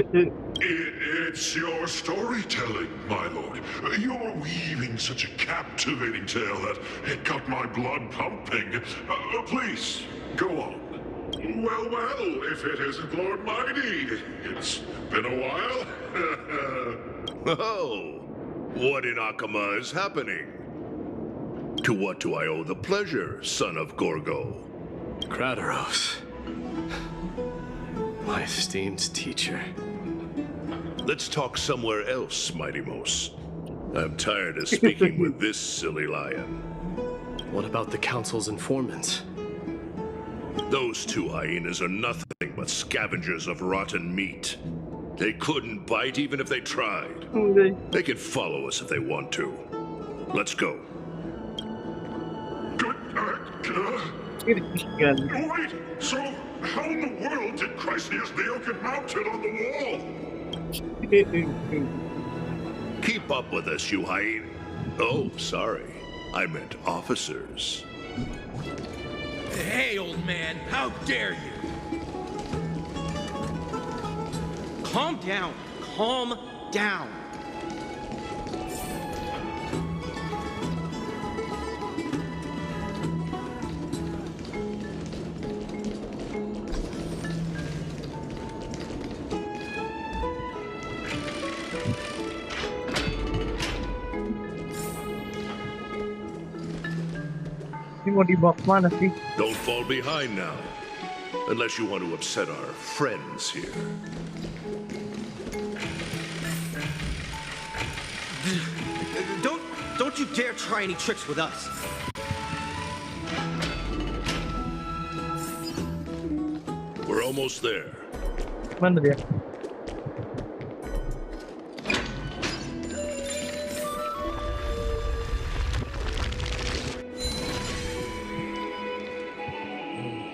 It's your storytelling, my lord. You're weaving such a captivating tale that it got my blood pumping. Please, go on. Well, if it isn't Lord Mydei. It's been a while. Oh, what in Akama is happening? To what do I owe the pleasure, son of Gorgo? Krataros. My esteemed teacher. Let's talk somewhere else, Mydei. I'm tired of speaking with this silly lion. What about the council's informants? Those two hyenas are nothing but scavengers of rotten meat. They couldn't bite even if they tried. They can follow us if they want to. Let's go. Wait, so how in the world did Chrysius Leo get mounted on the wall? Keep up with us, you hyena. Oh, sorry. I meant officers. Hey, old man, how dare you? Calm down. Calm down. Don't fall behind now. Unless you want to upset our friends here. Don't you dare try any tricks with us. We're almost there. Mana dia?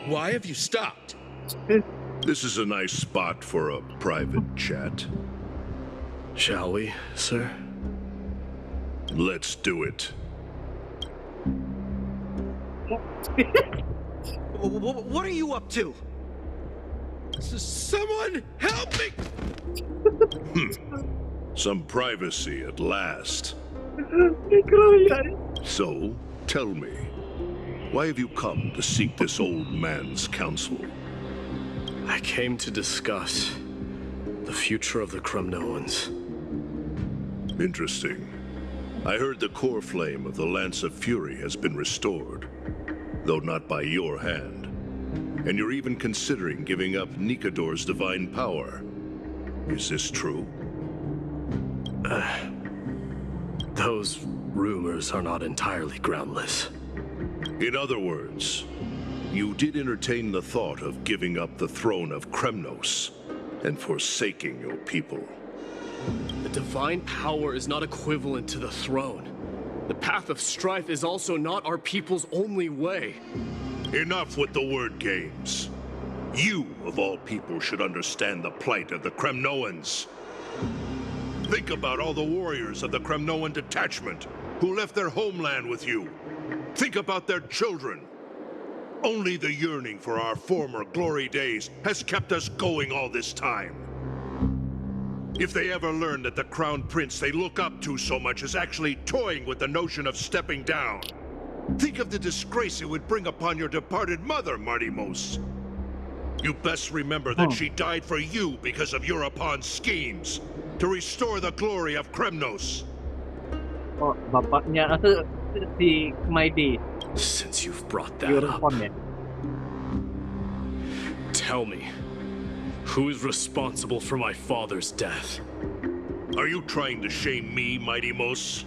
Why have you stopped? This is a nice spot for a private chat. Shall we, sir? Let's do it. What are you up to? Someone help me! Some privacy at last. So, tell me, why have you come to seek this old man's counsel? I came to discuss the future of the Kremnoans. Interesting. I heard the core flame of the Lance of Fury has been restored, though not by your hand. And you're even considering giving up Nikador's divine power. Is this true? Those rumors are not entirely groundless. In other words, you did entertain the thought of giving up the throne of Kremnos and forsaking your people. The divine power is not equivalent to the throne. The path of strife is also not our people's only way. Enough with the word games. You, of all people, should understand the plight of the Kremnoans. Think about all the warriors of the Kremnoan detachment who left their homeland with you. Think about their children. Only the yearning for our former glory days has kept us going all this time. If they ever learn that the crown prince they look up to so much is actually toying with the notion of stepping down, Think of the disgrace it would bring upon your departed mother, Mydei. You best remember that she died for you because of Europon's schemes to restore the glory of Kremnos. Oh, bapaknya si Mydei. Since you've brought that up, tell me, who is responsible for my father's death? Are you trying to shame me, Mydei?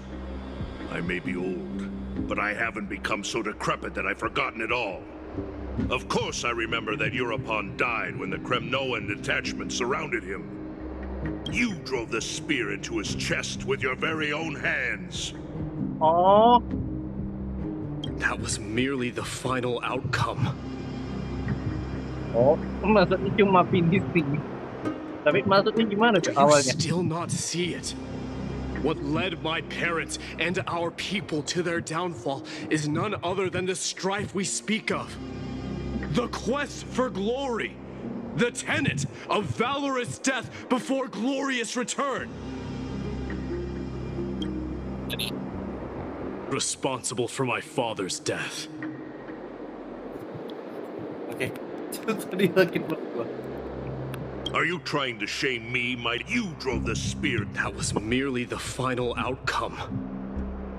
I may be old, but I haven't become so decrepit that I've forgotten it all. Of course I remember that Europon died when the Kremnoan detachment surrounded him. You drove the spear into his chest with your very own hands. Oh. That was merely the final outcome. Oh, maksudnya cuma finishing. Tapi maksudnya gimana tuh awalnya? Do you still not see it? What led my parents and our people to their downfall is none other than the strife we speak of. The quest for glory. The tenet of valorous death before glorious return. Responsible for my father's death. Okay. Are you trying to shame me, Mydei? You drove the spear. That was merely the final outcome.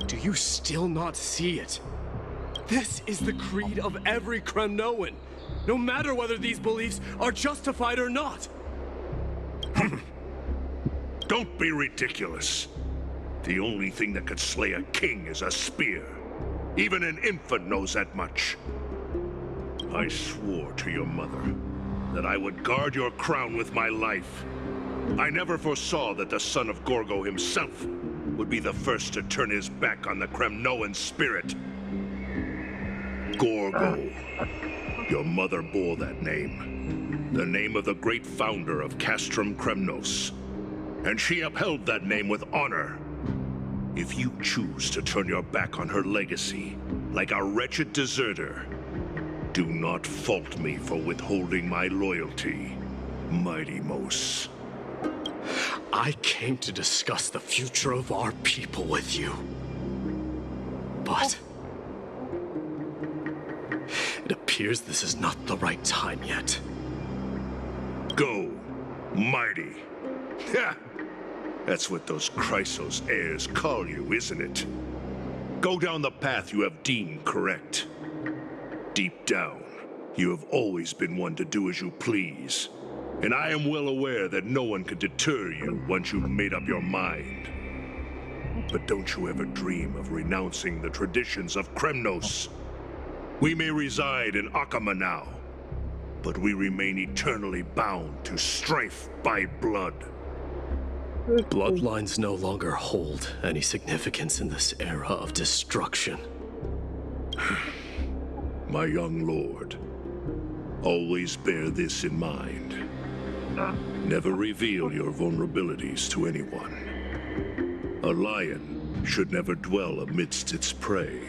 Do you still not see it? This is the creed of every Kremnoan, no matter whether these beliefs are justified or not. Don't be ridiculous. The only thing that could slay a king is a spear. Even an infant knows that much. I swore to your mother that I would guard your crown with my life. I never foresaw that the son of Gorgo himself would be the first to turn his back on the Kremnoan spirit. Gorgo. Your mother bore that name. The name of the great founder of Castrum Kremnos. And she upheld that name with honor. If you choose to turn your back on her legacy, like a wretched deserter, do not fault me for withholding my loyalty, Mydei. I came to discuss the future of our people with you. But it appears this is not the right time yet. Go, Mydei. Ha! That's what those Chrysos heirs call you, isn't it? Go down the path you have deemed correct. Deep down, you have always been one to do as you please. And I am well aware that no one can deter you once you've made up your mind. But don't you ever dream of renouncing the traditions of Kremnos. We may reside in Akama now, but we remain eternally bound to strife by blood. Bloodlines no longer hold any significance in this era of destruction. My young lord, always bear this in mind. Never reveal your vulnerabilities to anyone. A lion should never dwell amidst its prey,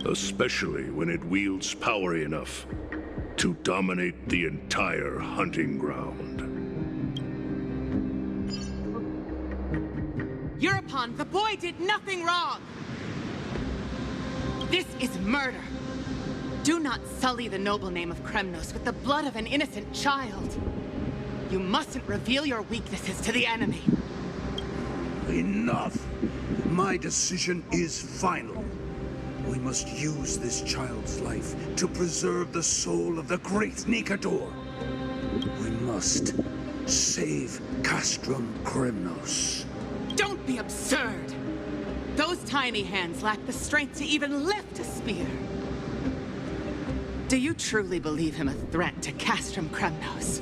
especially when it wields power enough to dominate the entire hunting ground. Europon, the boy did nothing wrong! This is murder. Do not sully the noble name of Kremnos with the blood of an innocent child. You mustn't reveal your weaknesses to the enemy. Enough! My decision is final. We must use this child's life to preserve the soul of the great Nikador. We must save Castrum Kremnos. Don't be absurd! Those tiny hands lack the strength to even lift a spear. Do you truly believe him a threat to Castrum Kremnos?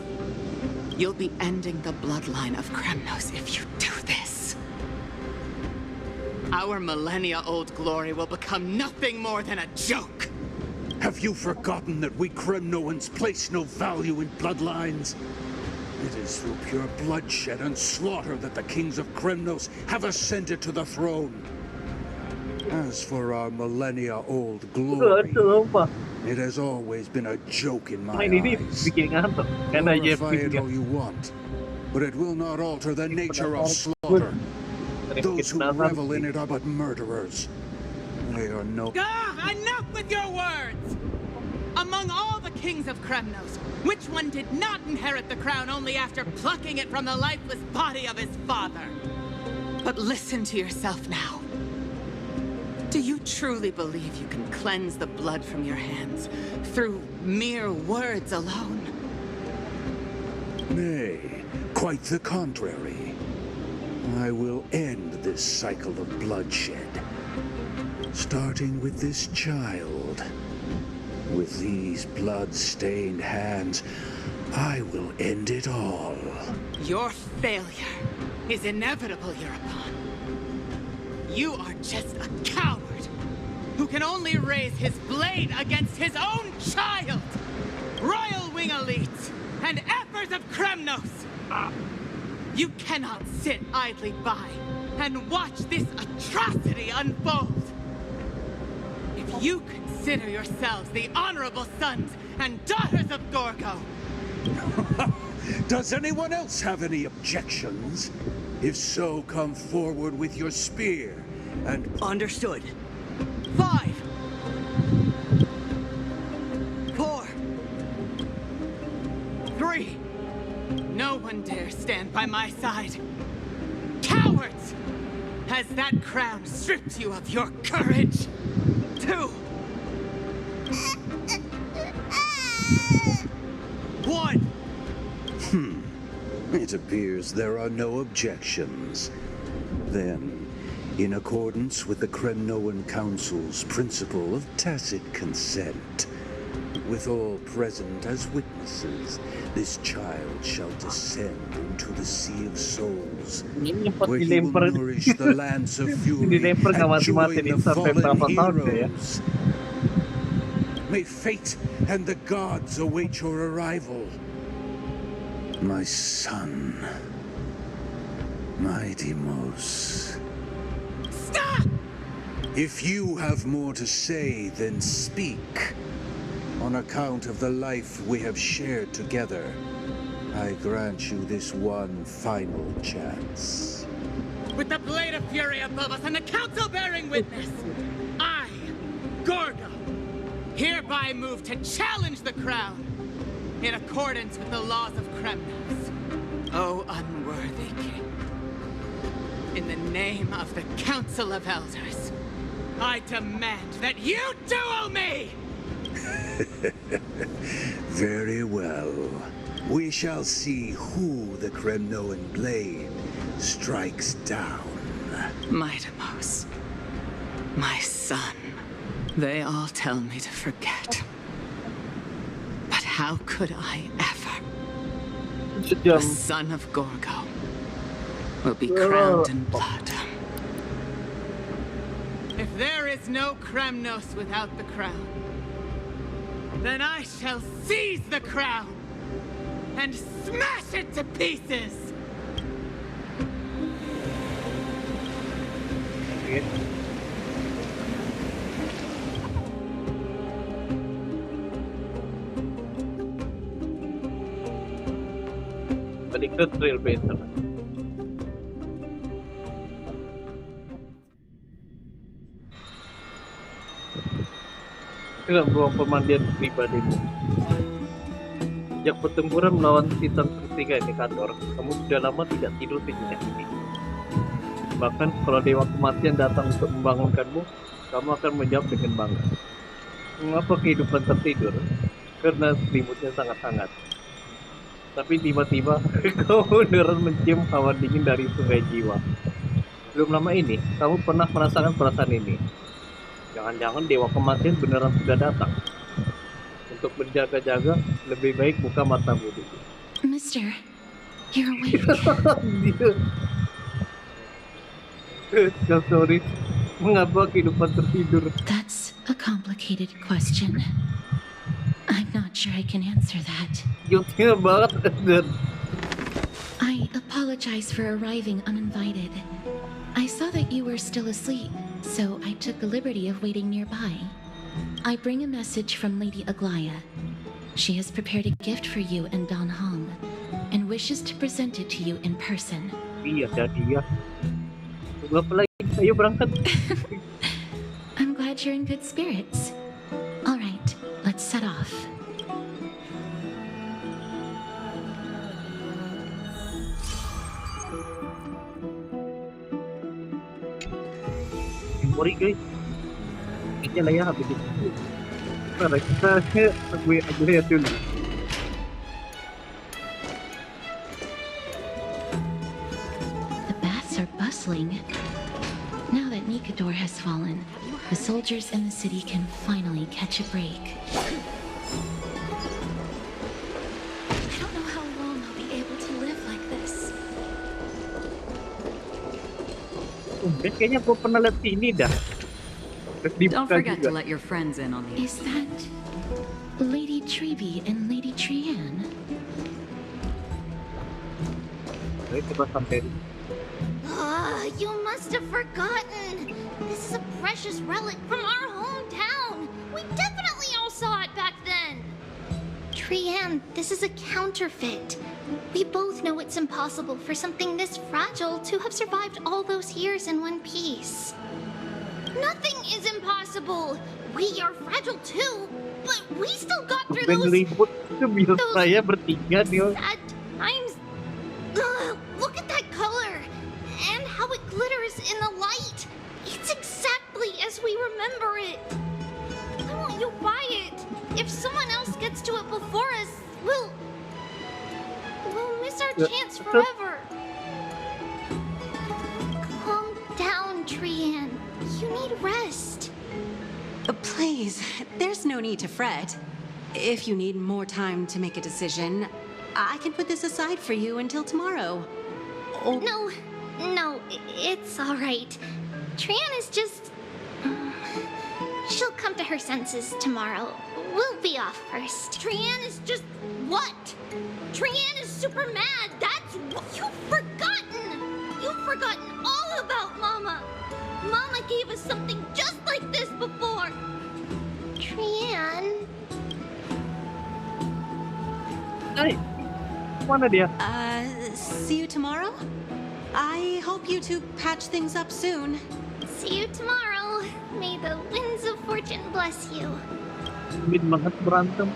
You'll be ending the bloodline of Kremnos if you do this. Our millennia-old glory will become nothing more than a joke. Have you forgotten that we Kremnoans place no value in bloodlines? It is through pure bloodshed and slaughter that the kings of Kremnos have ascended to the throne. As for our millennia-old glory, it has always been a joke in my eyes. Glorify it all you want, but it will not alter the nature of slaughter. Those who revel in it are but murderers. There are no... Enough with your words! Among all the kings of Kremnos, which one did not inherit the crown only after plucking it from the lifeless body of his father? But listen to yourself now. Do you truly believe you can cleanse the blood from your hands through mere words alone? Nay, quite the contrary. I will end this cycle of bloodshed. Starting with this child. With these blood-stained hands, I will end it all. Your failure is inevitable hereupon. You are just a coward who can only raise his blade against his own child! Royal Wing Elite and Effers of Kremnos! You cannot sit idly by and watch this atrocity unfold. If you consider yourselves the honorable sons and daughters of Gorgo... Does anyone else have any objections? If so, come forward with your spear and... Understood. 5, 4, 3. No one dare stand by my side. Cowards! Has that crown stripped you of your courage? 2. 1. It appears there are no objections. Then, in accordance with the Kremnoan Council's principle of tacit consent, with all present as witnesses, this child shall descend into the Sea of Souls, where he will nourish the Lance of Fury and join the fallen heroes. May fate and the gods await your arrival. My son, Mydei. Stop! If you have more to say, then speak. On account of the life we have shared together, I grant you this one final chance. With the blade of fury above us and the council bearing witness, I, Gorgo, hereby move to challenge the crown in accordance with the laws of Kremnos. O unworthy king, in the name of the Council of Elders, I demand that you duel me! Very well. We shall see who the Kremnoan blade strikes down. Mydei, my son. They all tell me to forget. But how could I ever? The son of Gorgo will be crowned in blood. If there is no Kremnos without the crown, then I shall seize the crown and smash it to pieces! Balik ke Trailblazer. Dalam ruang pemandian pribadimu. Sejak pertempuran melawan Titan ketiga indikator, kamu sudah lama tidak tidur sejenak ini. Bahkan kalau Dewa Kematian datang untuk membangunkanmu, kamu akan menjawab dengan bangga. Mengapa kehidupan tertidur? Karena selimutnya sangat hangat. Tapi tiba-tiba kau beneran mencium hawa dingin dari sungai jiwa. Belum lama ini, kamu pernah merasakan perasaan ini. Jangan-jangan Dewa Kematian beneran sudah datang. Untuk berjaga-jaga, lebih baik buka matamu dulu. Mister, you're awake. Castorice, mengapa kehidupan tertidur? That's a complicated question. I'm not sure I can answer that. Guilty banget, dan I apologize for arriving uninvited. I saw that you were still asleep, so I took the liberty of waiting nearby. I bring a message from Lady Aglaia. She has prepared a gift for you and Don Hong, and wishes to present it to you in person. Iya, Hadiah. Tunggu apa lagi? Ayo berangkat. I'm glad you're in good spirits. All right, let's set off. Sorry guys, kayaknya layar habis itu. Nah, kita gue lihat dulu. The baths are bustling. Now that Nikador has fallen, the soldiers in the city can finally catch a break. I don't know how long I'll be able to live like this. Kayaknya gue pernah lihat ini dah. Don't forget to let your friends in on the. Is that Lady Tribbie and Lady Trienne? You must have forgotten. This is a precious relic from our hometown. We definitely all saw it back then. Trienne, this is a counterfeit. We both know it's impossible for something this fragile to have survived all those years in one piece. Nothing is impossible. We are fragile too, but we still got through those saya bertiga nih. sad times. Look at that color and how it glitters in the light. It's exactly as we remember it. I want you buy it. If someone else gets to it before us, we'll miss our chance forever. Calm down, Trienne. You need rest. Please, there's no need to fret. If you need more time to make a decision, I can put this aside for you until tomorrow. Oh. No, it's all right. Trienne is just... she'll come to her senses tomorrow. We'll be off first. Trienne is just... what? Trienne is super mad. That's what... You've forgotten all about Mama. Mama gave us something just like this before. Trienne? Hey, mana dia? See you tomorrow? I hope you two patch things up soon. See you tomorrow. May the winds of fortune bless you. Sulit banget berantem.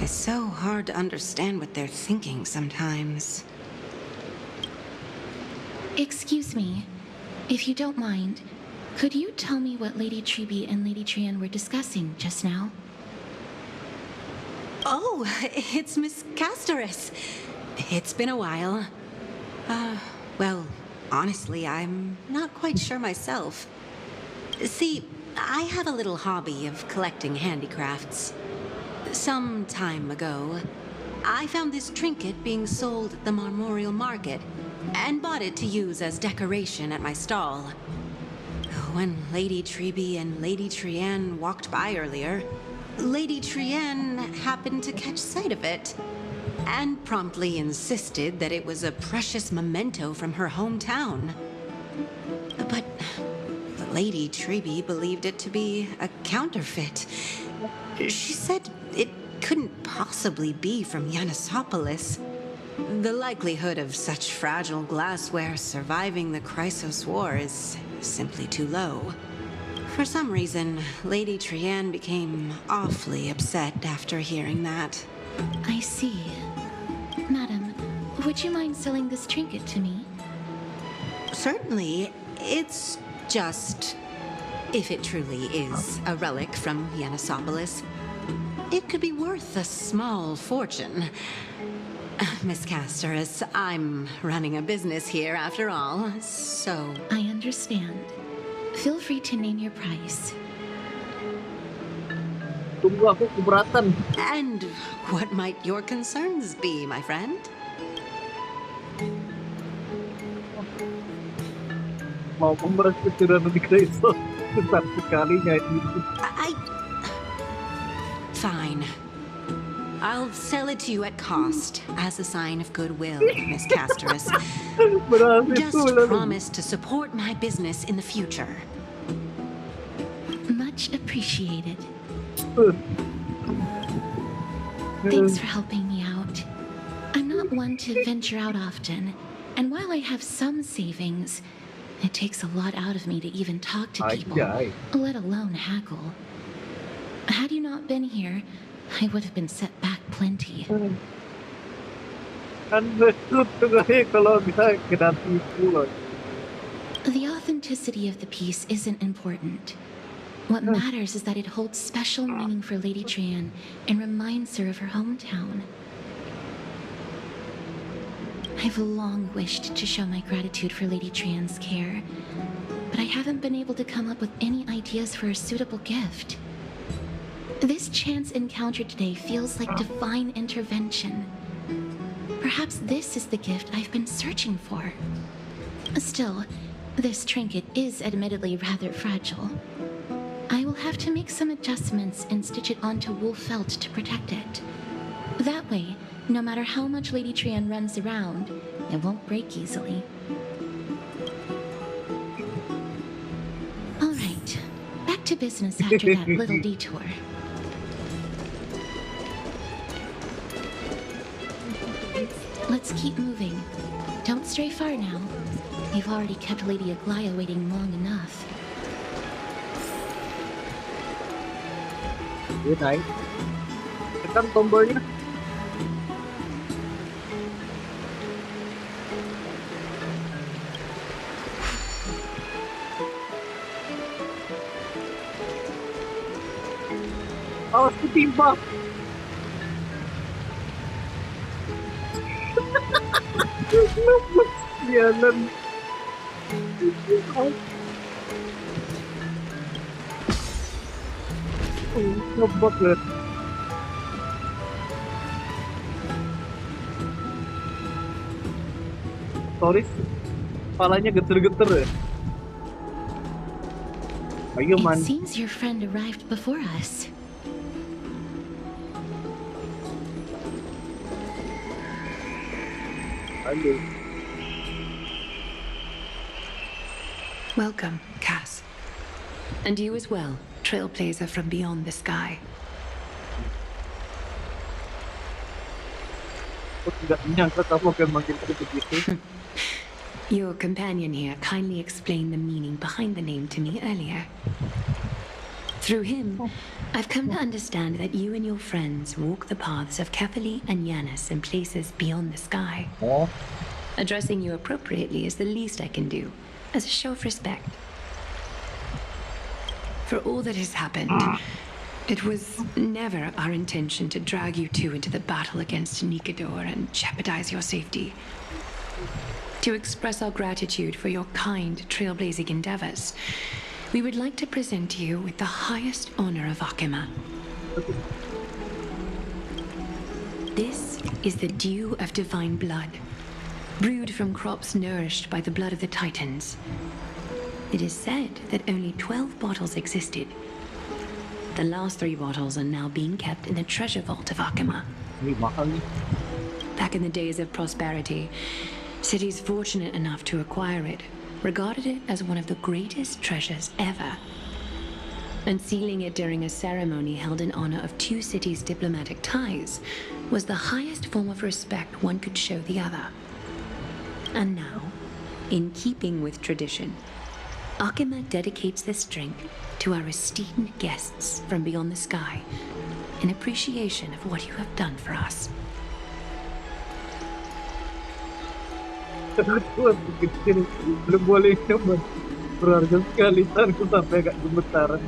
It's so hard to understand what they're thinking sometimes. Excuse me, if you don't mind, could you tell me what Lady Tribbie and Lady Trienne were discussing just now? Oh, it's Miss Castorice. It's been a while. Well, honestly, I'm not quite sure myself. See, I have a little hobby of collecting handicrafts. Some time ago, I found this trinket being sold at the Memorial Market and bought it to use as decoration at my stall. When Lady Tribbie and Lady Trienne walked by earlier, Lady Trienne happened to catch sight of it and promptly insisted that it was a precious memento from her hometown. But Lady Tribbie believed it to be a counterfeit. She said it couldn't possibly be from Yanisopolis. The likelihood of such fragile glassware surviving the Chrysos War is simply too low. For some reason, Lady Trienne became awfully upset after hearing that. I see. Madam, would you mind selling this trinket to me? Certainly. It's just... if it truly is a relic from Yanisopolis, it could be worth a small fortune. Miss Castorice, I'm running a business here after all, so... I understand. Feel free to name your price. Tunggu, aku keberatan. And what might your concerns be, my friend? Mau memberes kecurian di Kremnos besar sekalinya itu. Fine. I'll sell it to you at cost as a sign of goodwill, Miss Castorice. Just promise to support my business in the future. Much appreciated. Thanks for helping me out. I'm not one to venture out often, and while I have some savings, it takes a lot out of me to even talk to people, let alone haggle. Had you not been here, I would have been set back plenty. The authenticity of the piece isn't important. What matters is that it holds special meaning for Lady Trian and reminds her of her hometown. I've long wished to show my gratitude for Lady Trian's care, but I haven't been able to come up with any ideas for a suitable gift. This chance encounter today feels like divine intervention. Perhaps this is the gift I've been searching for. Still, this trinket is admittedly rather fragile. I will have to make some adjustments and stitch it onto wool felt to protect it. That way, no matter how much Lady Trian runs around, it won't break easily. All right, back to business after that little detour. Let's keep moving. Don't stray far now. We've already kept Lady Aglaia waiting long enough. Dia naik. Tekan tombolnya. Awas ketimpa. Sialan. Ngebot ya. Castorice, kepalanya geter-geter ya. Ayo man. It seems your friend arrived before us. Ayo. Welcome, Cass. And you as well, trailblazer from beyond the sky. Your companion here kindly explained the meaning behind the name to me earlier. Through him, I've come to understand that you and your friends walk the paths of Kefali and Yanis in places beyond the sky. Addressing you appropriately is the least I can do, as a show of respect. For all that has happened, it was never our intention to drag you two into the battle against Nikador and jeopardize your safety. To express our gratitude for your kind trailblazing endeavors, we would like to present you with the highest honor of Akima. This is the dew of divine blood, brewed from crops nourished by the blood of the Titans. It is said that only 12 bottles existed. The last 3 bottles are now being kept in the treasure vault of Akima. Back in the days of prosperity, cities fortunate enough to acquire it regarded it as one of the greatest treasures ever. Unsealing it during a ceremony held in honor of 2 cities' diplomatic ties was the highest form of respect one could show the other. And now, in keeping with tradition, Akima dedicates this drink to our esteemed guests from beyond the sky in appreciation of what you have done for us. Belum boleh nyoba. Berharga sekali, aku sampai agak gemetaran.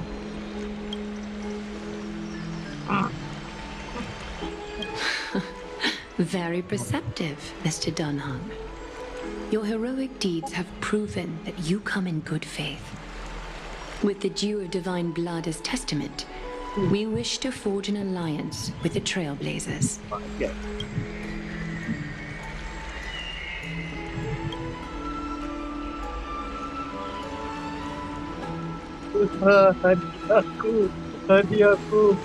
Very perceptive, Mr. Dunham. Your heroic deeds have proven that you come in good faith. With the dew of divine blood as testament, we wish to forge an alliance with the Trailblazers. Hadiahku.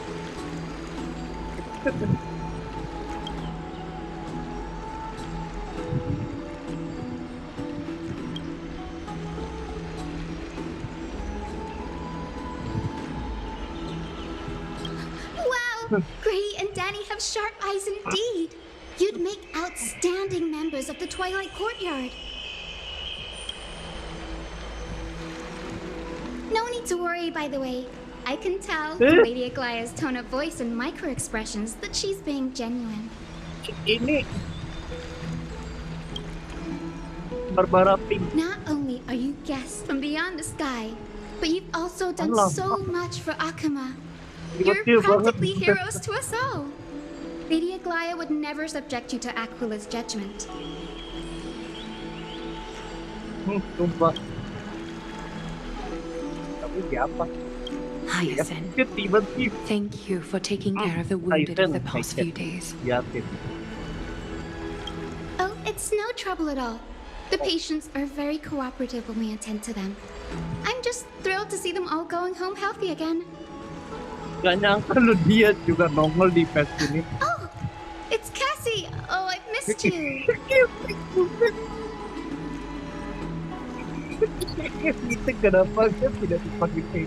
Wow! Gray and Danny have sharp eyes indeed. You'd make outstanding members of the Twilight Courtyard. No need to worry, by the way. I can tell from Lady Aglaya's tone of voice and micro-expressions that she's being genuine. Ini Barbara Pink. Not only are you guests from beyond the sky, but you've also done so much for Akuma. You're practically heroes to us all. Lady Aglaya would never subject you to Aquila's judgment. Sumpah. Tapi siapa? Hyacine, thank you for taking care of the wounded of the past few days. Oh, it's no trouble at all. The patients are very cooperative when we attend to them. I'm just thrilled to see them all going home healthy again. Gak nyangka lu dia juga nongol di patch ini. Oh, it's Cassie. Oh, I've missed you. Itu kenapa dia tidak dipakai?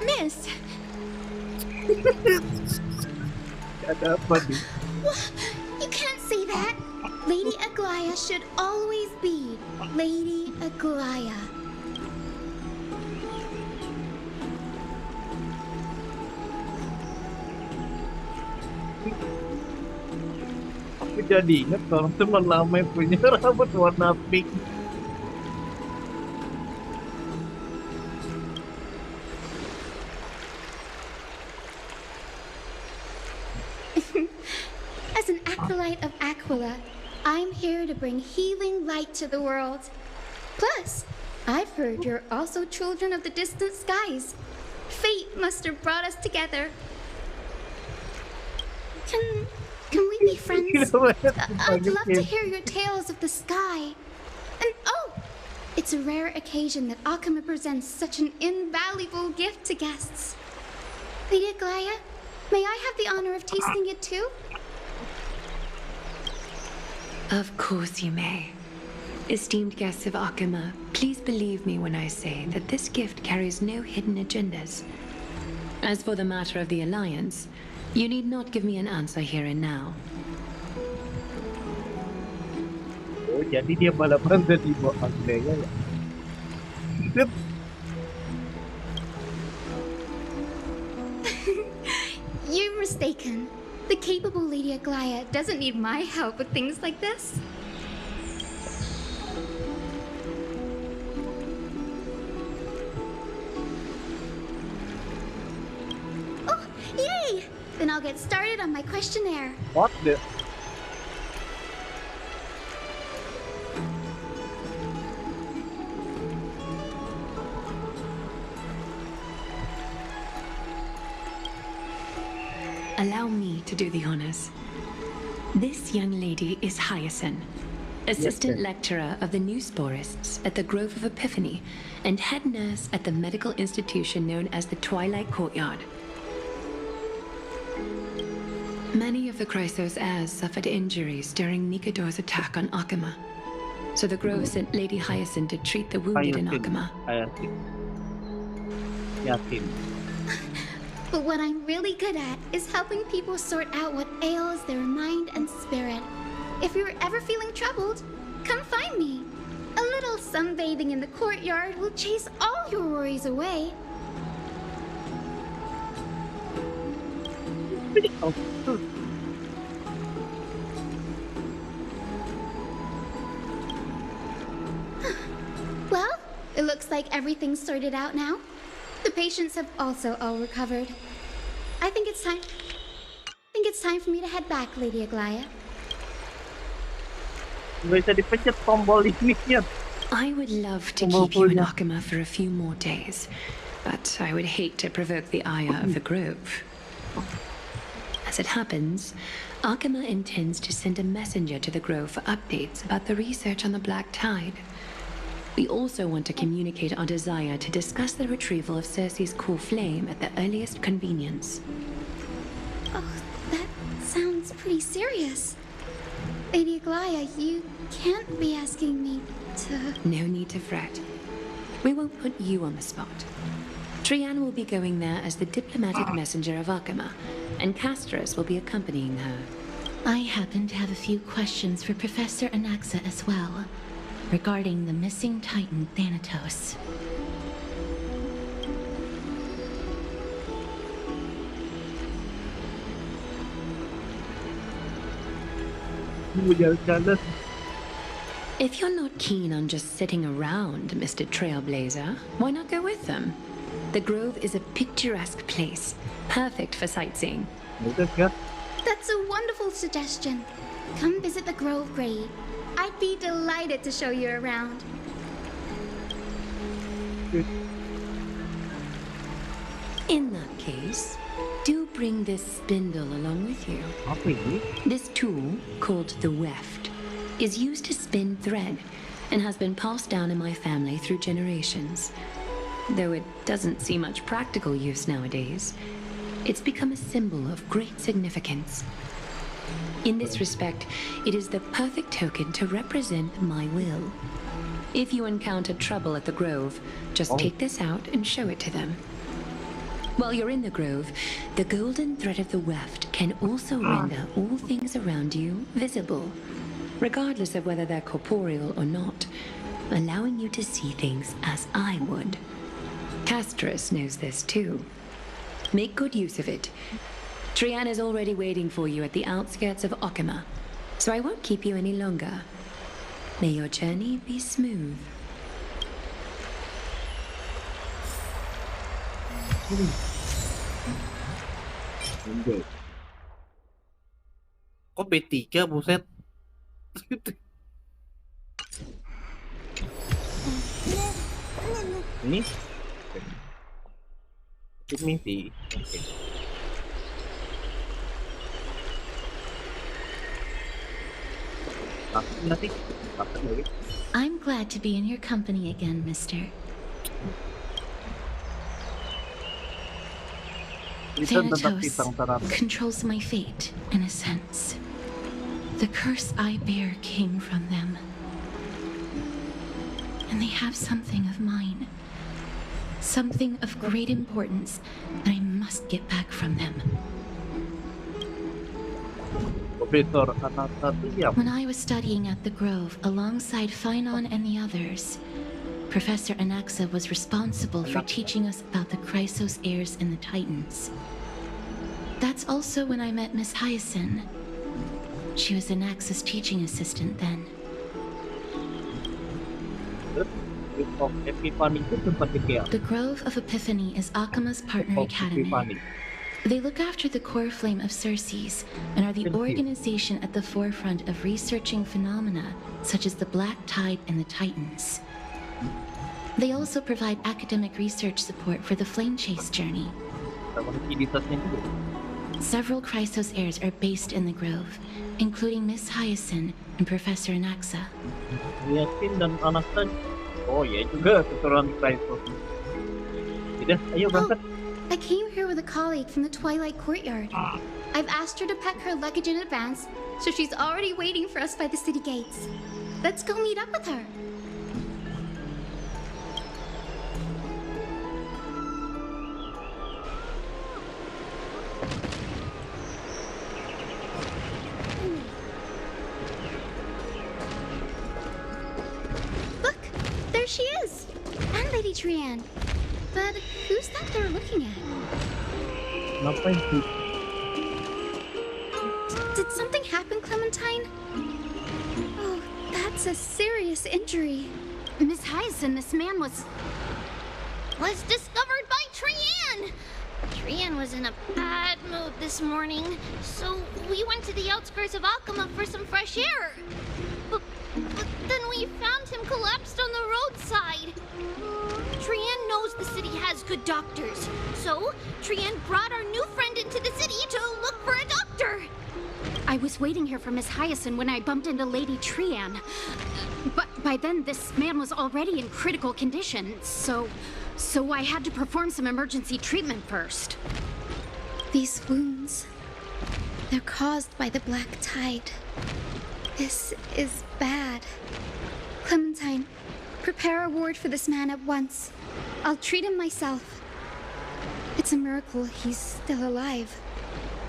Miss. Ada apa nih? You can't say that. Lady Aglaya should always be Lady Aglaya. Aku jadi ingat kalau teman lama yang punya rambut warna pink. As an acolyte of Aquila, I'm here to bring healing light to the world. Plus, I've heard you're also children of the distant skies. Fate must have brought us together. Can we be friends? I'd love to hear your tales of the sky. And oh, it's a rare occasion that Akuma presents such an invaluable gift to guests. Lady Aglaya, may I have the honor of tasting it too? Of course you may. Esteemed guests of Akuma, please believe me when I say that this gift carries no hidden agendas. As for the matter of the alliance, you need not give me an answer here and now. Oh, jadi dia balapan dari bawah Hadiah ya. You're mistaken. The capable Lady Aglaya doesn't need my help with things like this. Oh, yay! Then I'll get started on my questionnaire. What the? Allow me to do the honors. This young lady is Hyacine, assistant lecturer of the new sporists at the Grove of Epiphany and head nurse at the medical institution known as the Twilight Courtyard. Many of the Chrysos heirs suffered injuries during Nikador's attack on Akuma, so the Grove sent Lady Hyacine to treat the wounded in Akuma. But what I'm really good at is helping people sort out what ails their mind and spirit. If you're ever feeling troubled, come find me. A little sunbathing in the courtyard will chase all your worries away. Well, it looks like everything's sorted out now. The patients have also all recovered. I think it's time for me to head back, Lady Aglaya. I would love to keep you in Akuma for a few more days, but I would hate to provoke the ire of the Grove. As it happens, Akuma intends to send a messenger to the Grove for updates about the research on the Black Tide. We also want to communicate our desire to discuss the retrieval of Circe's core flame at the earliest convenience. Oh, That sounds pretty serious. Lady Aglaya, you can't be asking me to... No need to fret. We won't put you on the spot. Trian will be going there as the diplomatic messenger of Akama, and Castorice will be accompanying her. I happen to have a few questions for Professor Anaxa as well, regarding the missing Titan Thanatos. If you're not keen on just sitting around, Mr. Trailblazer, why not go with them? The Grove is a picturesque place, perfect for sightseeing. That's a wonderful suggestion. Come visit the Grove Grade. I'd be delighted to show you around. In that case, do bring this spindle along with you. This tool, called the weft, is used to spin thread and has been passed down in my family through generations. Though it doesn't see much practical use nowadays, it's become a symbol of great significance. In this respect, it is the perfect token to represent my will. If you encounter trouble at the Grove, just take this out and show it to them. While you're in the Grove, the golden thread of the weft can also render all things around you visible, regardless of whether they're corporeal or not, allowing you to see things as I would. Castorice knows this too. Make good use of it. Trian is already waiting for you at the outskirts of Akama, so I won't keep you any longer. May your journey be smooth. Kok B3 buset? Ini mimpi. Oke. Nanti lagi. I'm glad to be in your company again, mister. Thanatos controls my fate, in a sense. The curse I bear came from them. And they have something of mine. Something of great importance that I must get back from them. When I was studying at the Grove alongside Phainon and the others, Professor Anaxa was responsible for teaching us about the Chrysos heirs and the Titans. That's also when I met Miss Hyacine. She was Anaxa's teaching assistant then. The Grove of Epiphany is Akama's partner academy. They look after the core flame of Circes and are the organization at the forefront of researching phenomena such as the Black Tide and the Titans. They also provide academic research support for the Flame Chase journey. Several Chrysos heirs are based in the Grove, including Miss Hyacine and Professor Anaxa. Oh ya juga keturunan Chrysos. Udah, ayo berangkat. I came here with a colleague from the Twilight Courtyard. I've asked her to pack her luggage in advance, so she's already waiting for us by the city gates. Let's go meet up with her. Look, there she is, and Lady Trian. But who's that they're looking at? Did something happen, Clementine? Oh, that's a serious injury. Miss Hyacine, this man was discovered by Trian! Trian was in a bad mood this morning, so we went to the outskirts of Akama for some fresh air. But then we found him collapsed on the roadside. Trian knows the city has good doctors, so Trian brought our new friend into the city to look for a doctor. I was waiting here for Miss Hyacine when I bumped into Lady Trian. But by then, this man was already in critical condition, so I had to perform some emergency treatment first. These wounds... They're caused by the black tide. This is bad. Clementine, prepare a ward for this man at once. I'll treat him myself. It's a miracle he's still alive,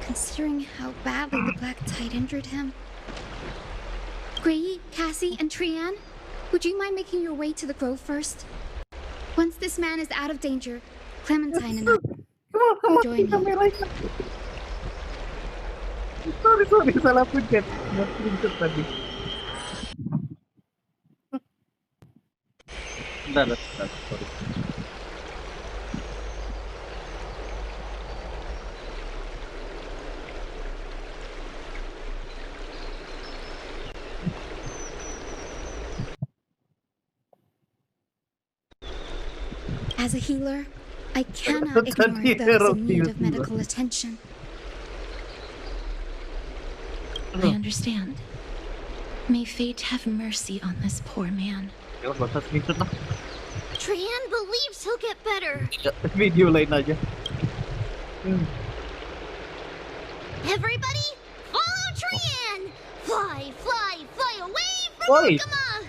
considering how badly the black tide injured him. Gray, Cassie, and Trian, would you mind making your way to the grove first? Once this man is out of danger, Clementine and I will join you. Sorry, salah pencet. Nggak pencet tadi. Bentar, sorry. As a healer, I cannot ignore those in need of medical attention. I understand. May fate have mercy on this poor man. Trian believes he'll get better. Video lain aja. Everybody, follow Trian! Fly, fly, fly away from Oi. Akama!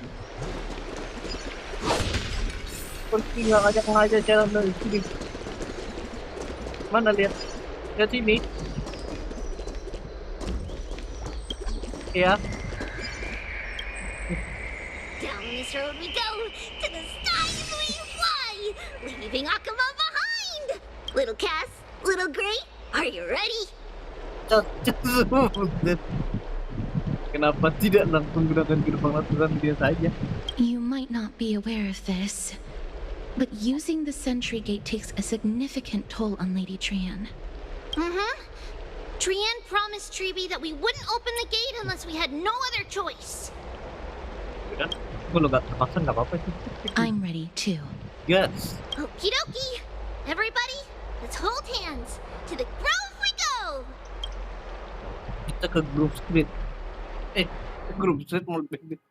Pasti nggak ngajak jalan dari sini. Mana lihat? Lihat sini. Ya. Down this road we go, to the skies we fly, leaving Akama behind! Little Cass, little Gray, are you ready? Kenapa tidak langsung gunakan gerbang lapisan dia saja? You might not be aware of this, but using the sentry gate takes a significant toll on Lady Trian. Trian promised Tribbie that we wouldn't open the gate unless we had no other choice. I'm ready too. Yes. Okie dokie! Everybody, let's hold hands. To the grove we go! Kita ke Grove Street. Grove Street mau lebih.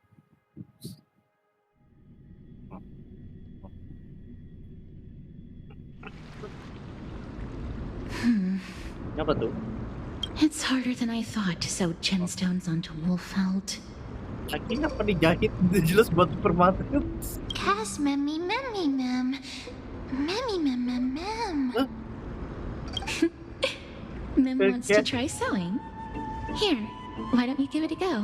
Apa tuh? It's harder than I thought to sew gemstones onto Wolfeld. Akhirnya apa dijahit? Jelas batu permata. Cass, memmy, memmy, mem. Memmy, mem, mem, mem. Mem wants to try sewing. Here, why don't you give it a go?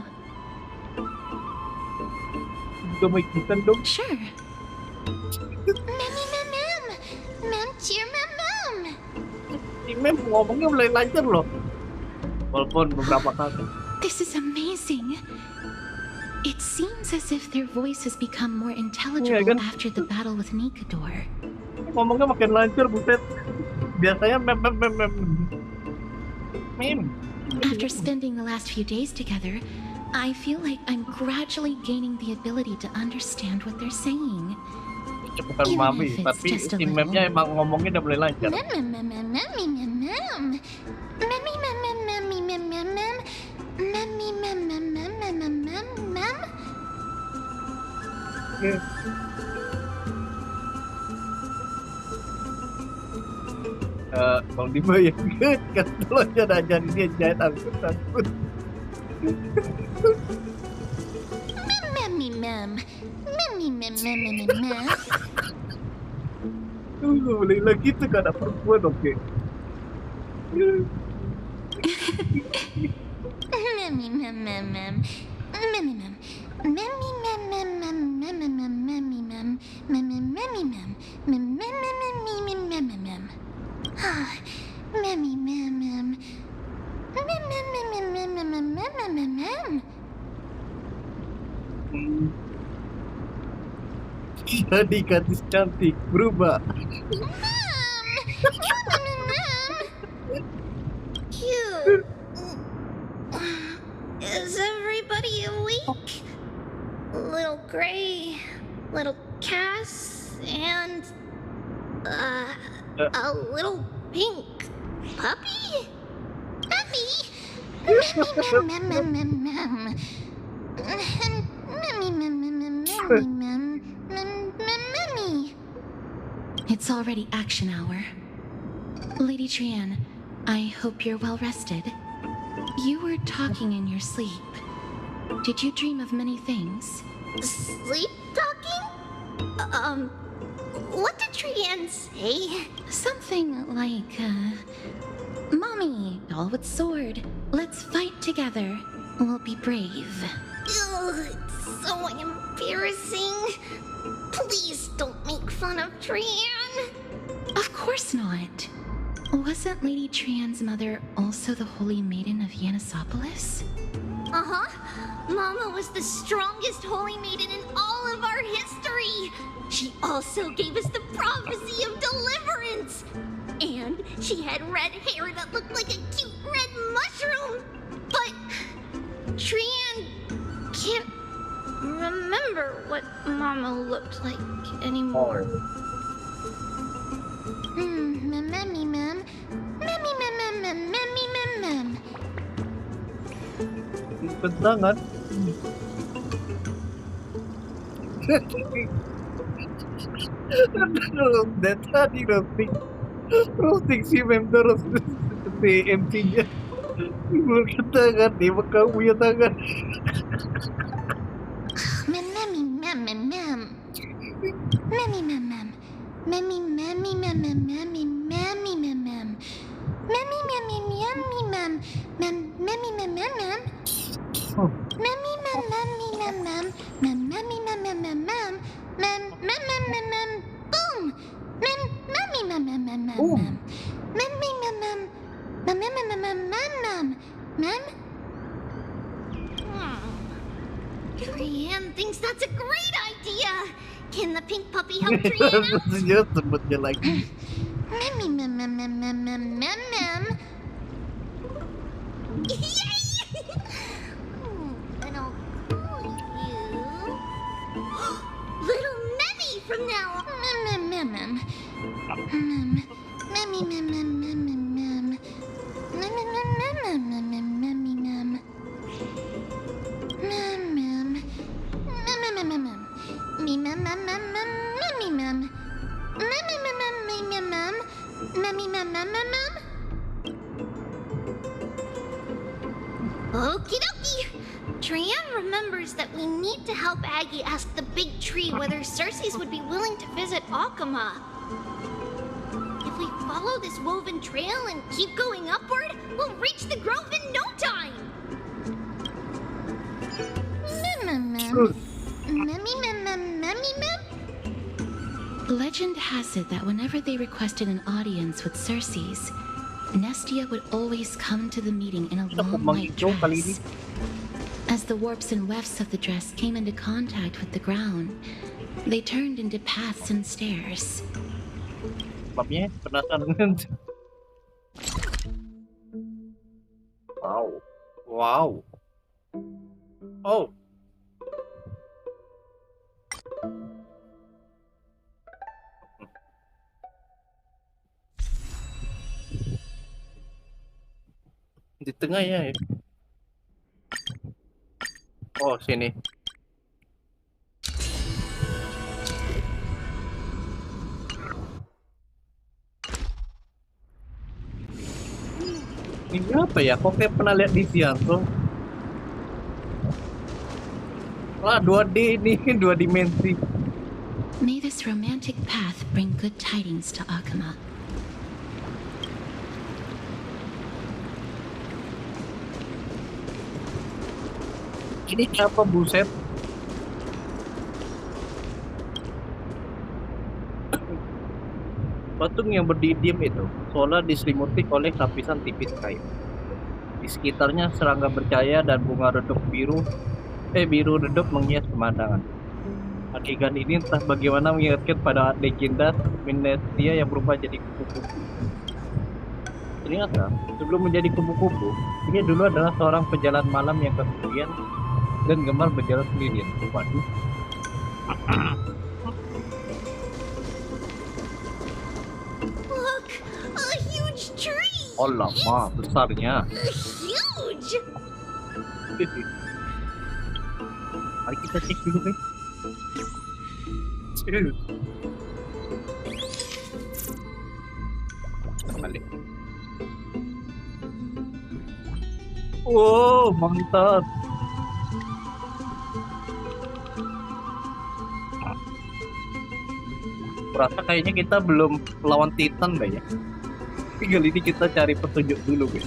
Juga mau ikutan dong. Sure. Memmy, mem, mem. Mem, cheer, mem, mem. Si Mem ngomongnya mulai lancar loh. Walaupun beberapa kali. This is amazing. It seems as if their voice has become more intelligible after the battle with Nikador. Ngomongnya makin lancar, buset. Biasanya mem. After spending the last few days together, I feel like I'm gradually gaining the ability to understand what they're saying. Bukan mami, tapi si memnya emang ngomongnya udah mulai lancar. Bang Dima ya kan lo aja ajarin dia jahit angkut. Boleh lagi tuh gak ada perempuan, oke. Jadi gadis cantik berubah. Cute. Is everybody awake? Little Gray, little Cass, and a little pink puppy? Puppy? It's already action hour. Lady Trian, I hope you're well rested. You were talking in your sleep. Did you dream of many things? Sleep talking? What did Trian say? Something like, Mommy, doll with sword, let's fight together. We'll be brave. Ugh, it's so embarrassing. Please don't make fun of Trian. Of course not. Wasn't Lady Trian's mother also the Holy Maiden of Yanisopolis? Uh-huh. Mama was the strongest holy maiden in all of our history. She also gave us the prophecy of deliverance. And she had red hair that looked like a cute red mushroom. But Trian can't remember what Mama looked like anymore. Mammy, ma'am. Mammy, ma'am, ma'am, mammy, ma'am, ma'am. Bentangan. Dan tadi roasting si mem terus si MC-nya. Gue tangan dia bakal punya tangan. Mammy, ma'am, ma'am, ma'am. Mammy, ma'am, ma'am. Mammy, mammy, ma'am, ma'am, mammy, mammy, ma'am, ma'am. Mammy, mammy, mammy, ma'am. Mammy, ma'am, ma'am, ma'am. Mammy, ma'am, mammy, ma'am, ma'am. Mammy, ma'am, ma'am, ma'am, ma'am. Ma'am, ma'am, ma'am, ma'am, ma'am. Boom! Ma'am, mammy, ma'am, ma'am, ma'am, ma'am. Mammy, ma'am, ma'am. Ma'am, ma'am, ma'am, ma'am, ma'am. Ma'am? Trian thinks that's a great idea. Can the pink puppy help Trian out? Dia sebutnya lagi. Mammy, ma'am, ma'am, ma'am, ma'am, ma'am, ma'am, ma'am. Yay! And I'll call you Little Memmy from now on. Ma'am, ma'am, ma'am, ma'am. Mammy, ma'am, ma'am, ma'am, ma'am, ma'am. Ma'am, ma'am, ma'am, ma'am, ma'am, ma'am, mammy, ma'am. Ma'am, ma'am. Ma'am, ma'am, ma'am, ma'am. Me, ma'am, ma'am, ma'am, ma'am, mammy, ma'am. Ma'am, ma'am, ma'am, ma'am, ma'am, ma'am. Mammy, ma'am, ma'am, ma'am, ma'am. Okie dokie. Trian remembers that we need to help Aggie ask the big tree whether Cersei's would be willing to visit Akama. If we follow this woven trail and keep going upward, we'll reach the grove in no time. Legend has it that whenever they requested an audience with Cersei's, Nestia would always come to the meeting in a long white dress. As the warps and wefts of the dress came into contact with the ground, they turned into paths and stairs. Babnya penasaran. Wow. Wow. Oh. Di tengah ya. Oh, sini. Ini apa ya? Kok kayak pernah lihat di siang tuh? Wah, 2D ini, 2 dimensi. May this romantic path bring good tidings to Akama. Ini apa buset? Patung yang berdiri diam itu seolah diselimuti oleh lapisan tipis kayu. Di sekitarnya serangga bercahaya dan bunga redup biru redup menghias pemandangan. Adegan ini entah bagaimana mengingatkan pada legenda Nestia yang berubah jadi kupu-kupu. Ternyata sebelum menjadi kupu-kupu, dia dulu adalah seorang pejalan malam yang kemudian dan gemar berjalan sendirian. Waduh. Look, a huge tree. Oh lama, besarnya. Huge. Mari kita cek dulu, guys. Balik. Wow, mantap. Merasa kayaknya kita belum lawan Titan deh ya. Tinggal ini kita cari petunjuk dulu guys.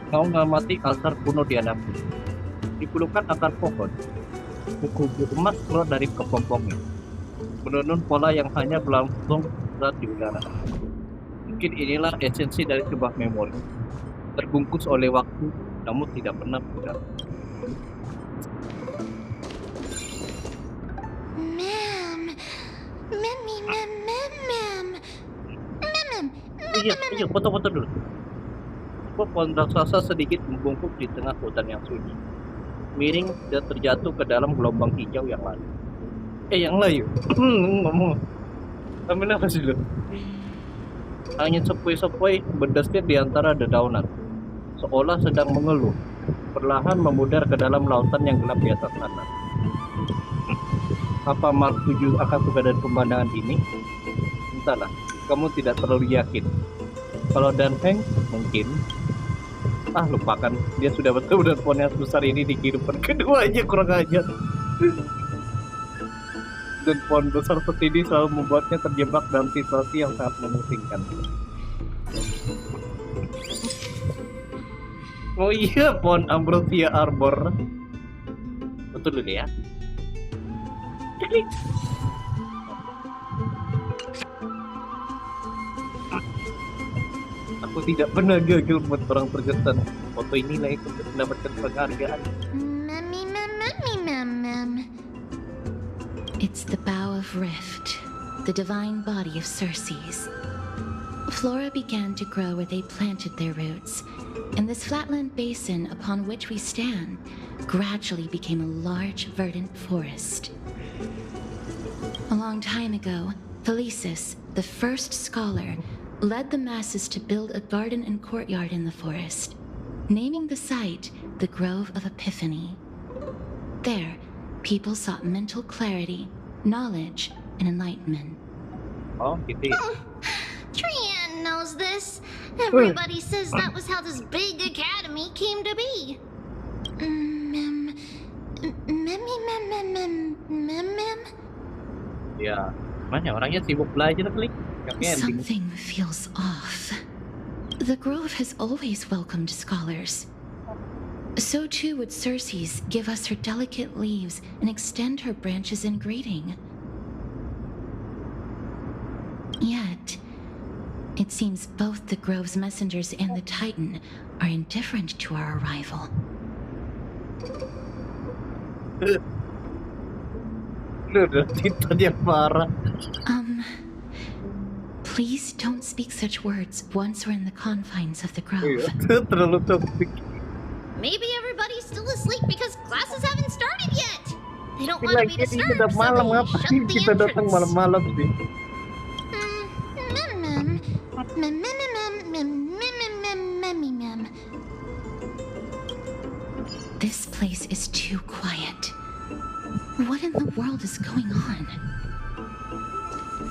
Kau ngamati altar kuno di hadapan. Dipelukkan akar pohon. Buku emas keluar dari kepompongnya. Menunun pola yang hanya berlangsung berat di udara. Mungkin inilah esensi dari sebuah memori. Terbungkus oleh waktu, namun tidak pernah pudar. Iya, foto-foto dulu. Sebuah pohon raksasa sedikit membungkuk di tengah hutan yang sunyi. Miring dan terjatuh ke dalam gelombang hijau yang layu. Yang layu? Ngomong. Ambil nafas dulu. Angin sepoi-sepoi berdesir di antara dedaunan, seolah sedang mengeluh, perlahan memudar ke dalam lautan yang gelap di atas sana. Apa Mark 7 akan suka dari pemandangan ini? Entahlah, kamu tidak terlalu yakin. Kalau Dan Heng, mungkin. Lupakan, dia sudah bertemu dengan pohon yang sebesar ini di kehidupan keduanya, kurang ajar. Dan pohon besar seperti ini selalu membuatnya terjebak dalam situasi yang sangat memusingkan. Oh iya, pohon ambrosia arbor. Betul ini ya. Aku tidak pernah gagal membuat orang terkesan. Foto inilah yang mendapatkan penghargaan. It's the bough of Rift, the divine body of Circe's. Flora began to grow where they planted their roots, and this flatland basin upon which we stand gradually became a large verdant forest. A long time ago, Thelesis, the first scholar, led the masses to build a garden and courtyard in the forest, naming the site the Grove of Epiphany. There, people sought mental clarity, knowledge, and enlightenment. Oh, gitu. Trian knows this. Everybody says that was how this big academy came to be. Ya, mana orangnya sibuk belajar kali. Something feels off. The Grove has always welcomed scholars. So too would Circe's give us her delicate leaves and extend her branches in greeting. Yet, it seems both the Grove's messengers and the Titan are indifferent to our arrival. Please don't speak such words once we're in the confines of the Grove. Maybe everybody's still asleep because classes haven't started yet. They don't want to be disturbed, so they shut the entrance. Malam-malam sih. This place is too quiet. What in the world is going on?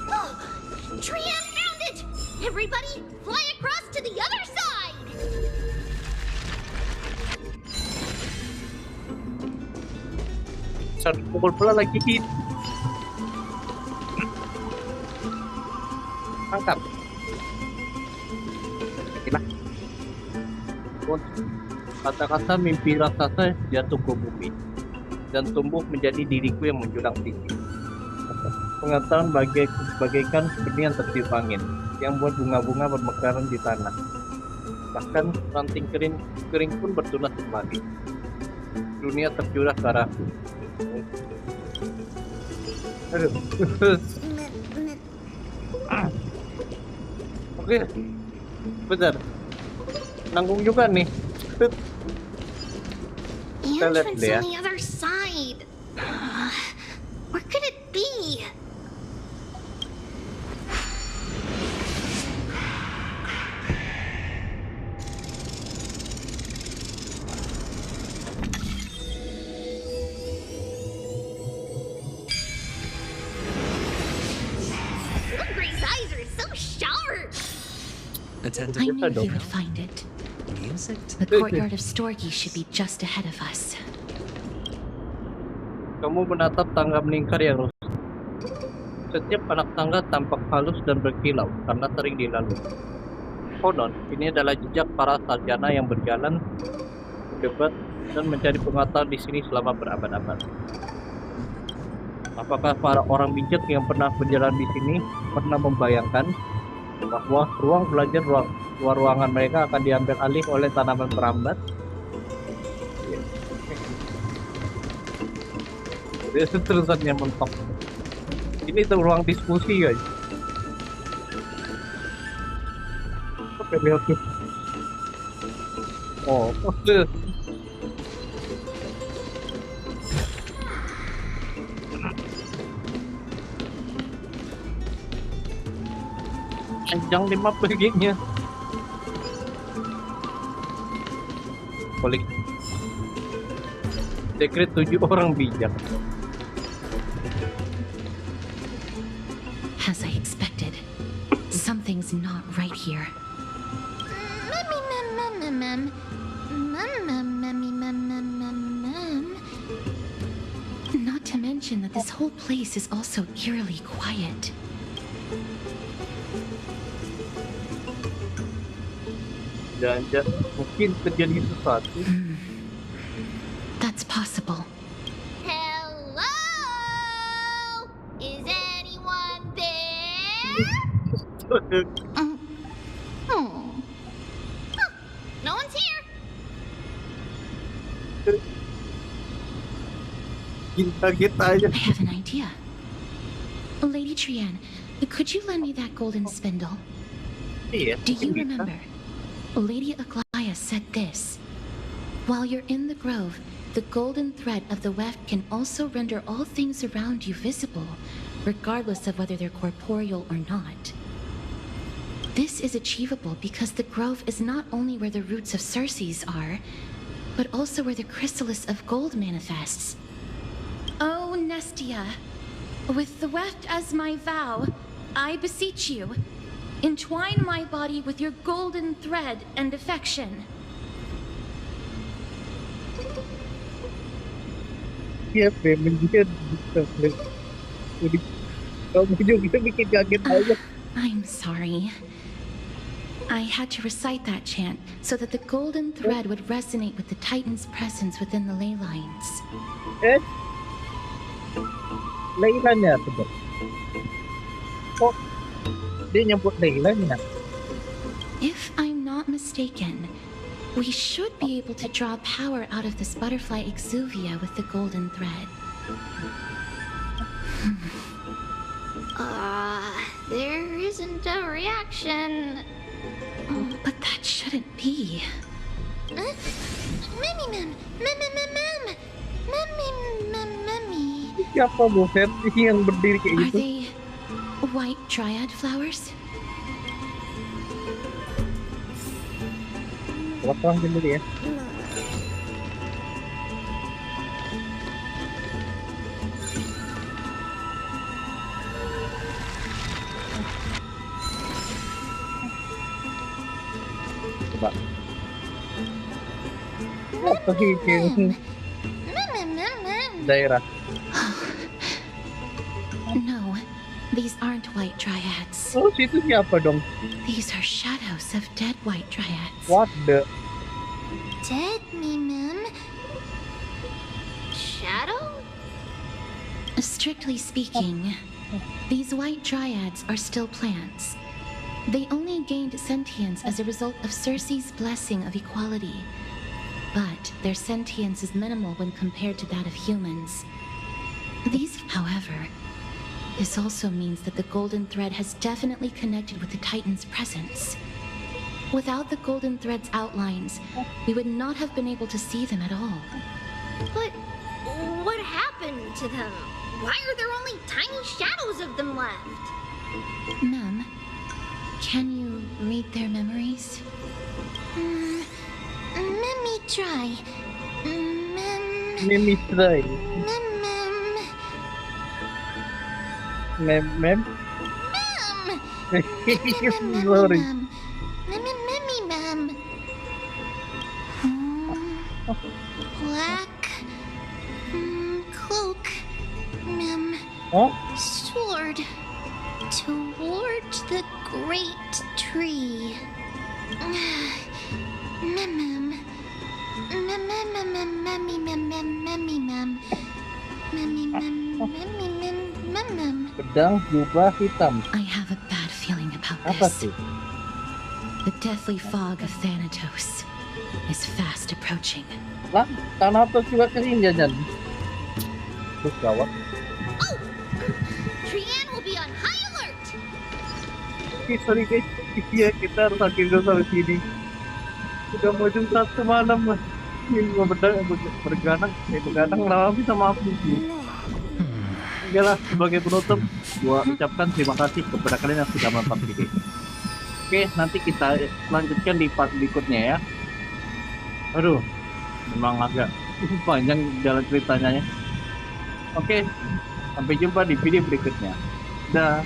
Oh, Trian found it! Everybody, fly across to the other side! Satu pukul pula lagi hit. Angkat. Gila. Kata-kata mimpi raksasa jatuh ke bumi dan tumbuh menjadi diriku yang menjulang tinggi. Pengetahuan bagaikan benih yang tertiup angin yang buat bunga-bunga bermekaran di tanah. Bahkan ranting kering pun bertunas kembali. Dunia tercurah ke arahku. Aduh. Oke. Bentar. Nanggung juga nih. Kita lihat Entrance deh ya. on the other side. Where could it be? Attend I to knew he would find it. music. The courtyard of Storgi should be just ahead of us. Kamu menatap tangga melingkar yang rusak. Setiap anak tangga tampak halus dan berkilau karena sering dilalui. Konon, ini adalah jejak para sarjana yang berjalan, berdebat, dan mencari pengetahuan di sini selama berabad-abad. Apakah para orang bijak yang pernah berjalan di sini pernah membayangkan bahwa ruang belajar luar ruangan mereka akan diambil alih oleh tanaman perambat? Itu terusannya mentok. Ini tuh ruang diskusi guys. Oke, lihat tuh. Oh, oke. Panjang 5 bagiannya. Balik. Sekret 7 orang bijak. As I expected, something's not right here. Not to mention that this whole place is also eerily quiet. Jangan mungkin terjadi sesuatu. That's possible. Hello? Is anyone there? No one's here. Kita aja. I have an idea. Lady Trian, could you lend me that golden spindle? Iya. Do you remember? Lady Aglaya said this. While you're in the grove, the golden thread of the weft can also render all things around you visible, regardless of whether they're corporeal or not. This is achievable because the grove is not only where the roots of Circes are, but also where the chrysalis of gold manifests. Oh, Nestia, with the weft as my vow, I beseech you, entwine my body with your golden thread and affection. Iya, memang dia bisa. Jadi kamu juga bikin kaget aja. I'm sorry. I had to recite that chant so that the golden thread would resonate with the Titan's presence within the ley lines. Leilanya tuh. Oh, dia nyebut leilanya. If I'm not mistaken, we should be able to draw power out of this butterfly exuvia with the golden thread. There isn't a reaction. But that shouldn't be. Siapa bosen yang berdiri kayak Are gitu? they white dryad flowers? Potong dulu ya. Coba. Apa sih yang daerah? No, these aren't white dryads. Oh, situ siapa dong? These are shadows of dead white dryads. What the? Dead Mimim? Shadow? Strictly speaking, these white dryads are still plants. They only gained sentience as a result of Circe's blessing of equality. But their sentience is minimal when compared to that of humans. These, however, this also means that the golden thread has definitely connected with the Titan's presence. Without the golden thread's outlines, we would not have been able to see them at all. But what happened to them? Why are there only tiny shadows of them left? Ma'am, can you read their memories? Let me try. Let me try. Mem. Sorry. Black cloak, sword toward the great tree. Pedang jubah hitam. I have a bad feeling about Apa this. sih? The deathly fog of Thanatos is fast approaching. Lah, Thanatos juga kesini jajan. Terus gawat. Trianne will be on high alert. Oke, sorry guys. Iya, kita harus akhiri dulu sampai sini. Sudah mau jam 1 malam lah. Ini gua bergadang lama sama aku sih. Oke lah, sebagai penutup, gua ucapkan terima kasih kepada kalian yang sudah menonton video. Oke, nanti kita lanjutkan di part berikutnya ya. Aduh, memang agak panjang jalan ceritanya ya. Oke, sampai jumpa di video berikutnya. Dah.